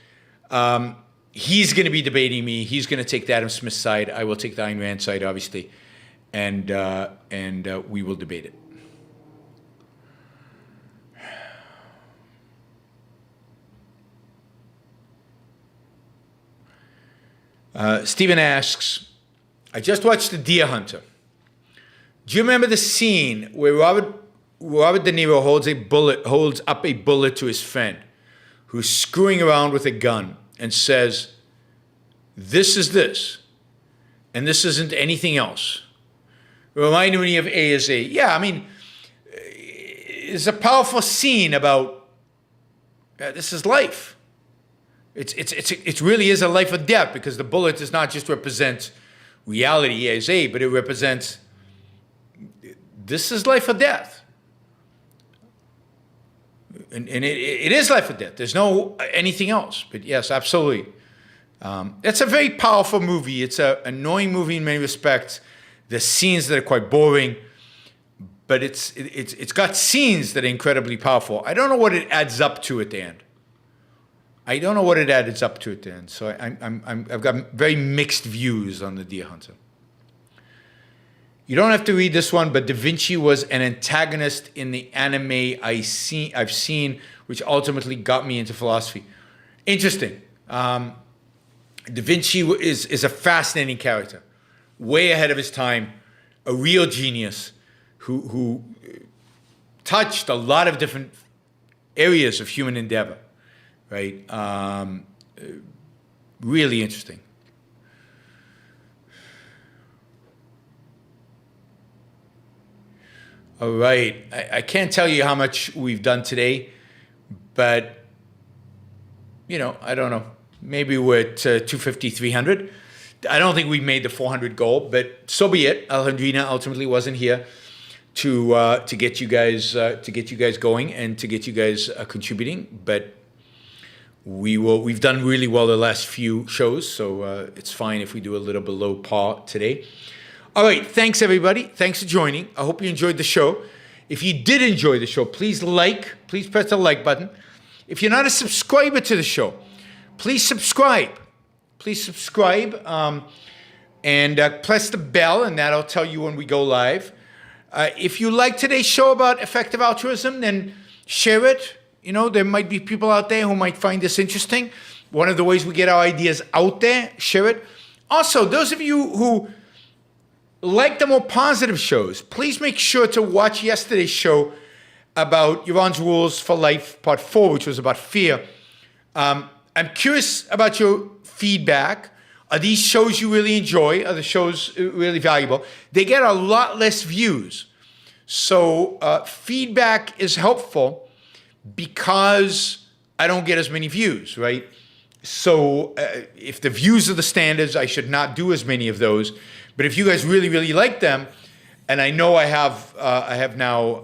He's going to be debating me. He's going to take the Adam Smith side. I will take the Ayn Rand side, obviously, and we will debate it. Stephen asks, I just watched The Deer Hunter. Do you remember the scene where Robert De Niro holds up a bullet to his friend who's screwing around with a gun and says, this is this, and this isn't anything else? It reminded me of A is A. Yeah, I mean, it's a powerful scene about this is life. It really is a life or death, because the bullet does not just represent reality as A, but it represents this is life or death. And it is life or death. There's no anything else. But yes, absolutely. It's a very powerful movie. It's an annoying movie in many respects. There's scenes that are quite boring, but it's got scenes that are incredibly powerful. I don't know what it adds up to at the end. So I've got very mixed views on The Deer Hunter. You don't have to read this one, but Da Vinci was an antagonist in the anime I've seen, which ultimately got me into philosophy. Interesting. Da Vinci is a fascinating character, way ahead of his time, a real genius who touched a lot of different areas of human endeavor. Right? Really interesting. All right. I can't tell you how much we've done today, but, I don't know. Maybe we're at 250, 300. I don't think we made the 400 goal, but so be it. Alejandrina ultimately wasn't here to get you guys going and to get you guys contributing, but we've done really well the last few shows, so it's fine if we do a little below par today. All right, thanks everybody. Thanks for joining. I hope you enjoyed the show. If you did enjoy the show, please press the like button. If you're not a subscriber to the show, please subscribe. And press the bell, and that'll tell you when we go live. If you like today's show about effective altruism, then share it. There might be people out there who might find this interesting. One of the ways we get our ideas out there, share it. Also, those of you who like the more positive shows, please make sure to watch yesterday's show about Yaron's Rules for Life, Part 4, which was about fear. I'm curious about your feedback. Are these shows you really enjoy? Are the shows really valuable? They get a lot less views. So feedback is helpful, because I don't get as many views, right? So if the views are the standards, I should not do as many of those. But if you guys really, really like them, and I know I have now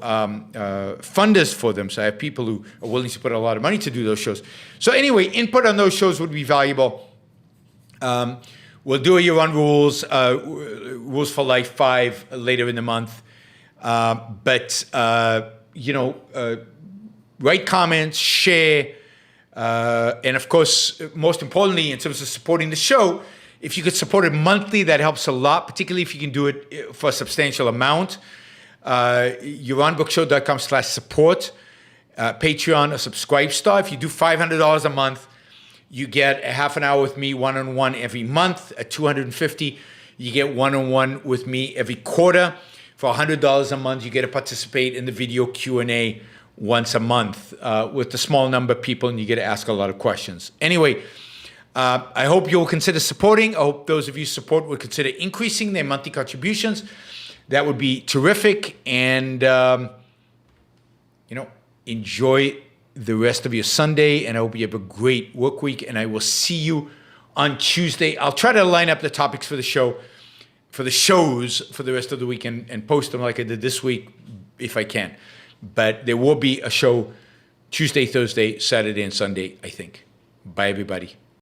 funders for them, so I have people who are willing to put a lot of money to do those shows. So anyway, input on those shows would be valuable. We'll do a Yaron Rules for Life 5 later in the month. Write comments, share, and of course, most importantly, in terms of supporting the show, if you could support it monthly, that helps a lot, particularly if you can do it for a substantial amount. YaronBrookShow.com/support, Patreon, or Subscribe Star. If you do $500 a month, you get a half an hour with me one-on-one every month. At $250, you get one-on-one with me every quarter. For $100 a month, you get to participate in the video Q&A once a month with a small number of people, and you get to ask a lot of questions. Anyway, I hope you'll consider supporting. I hope those of you support will consider increasing their monthly contributions. That would be terrific. And, enjoy the rest of your Sunday. And I hope you have a great work week. And I will see you on Tuesday. I'll try to line up the topics for the shows for the rest of the week and post them like I did this week if I can. But there will be a show Tuesday, Thursday, Saturday, and Sunday, I think. Bye, everybody.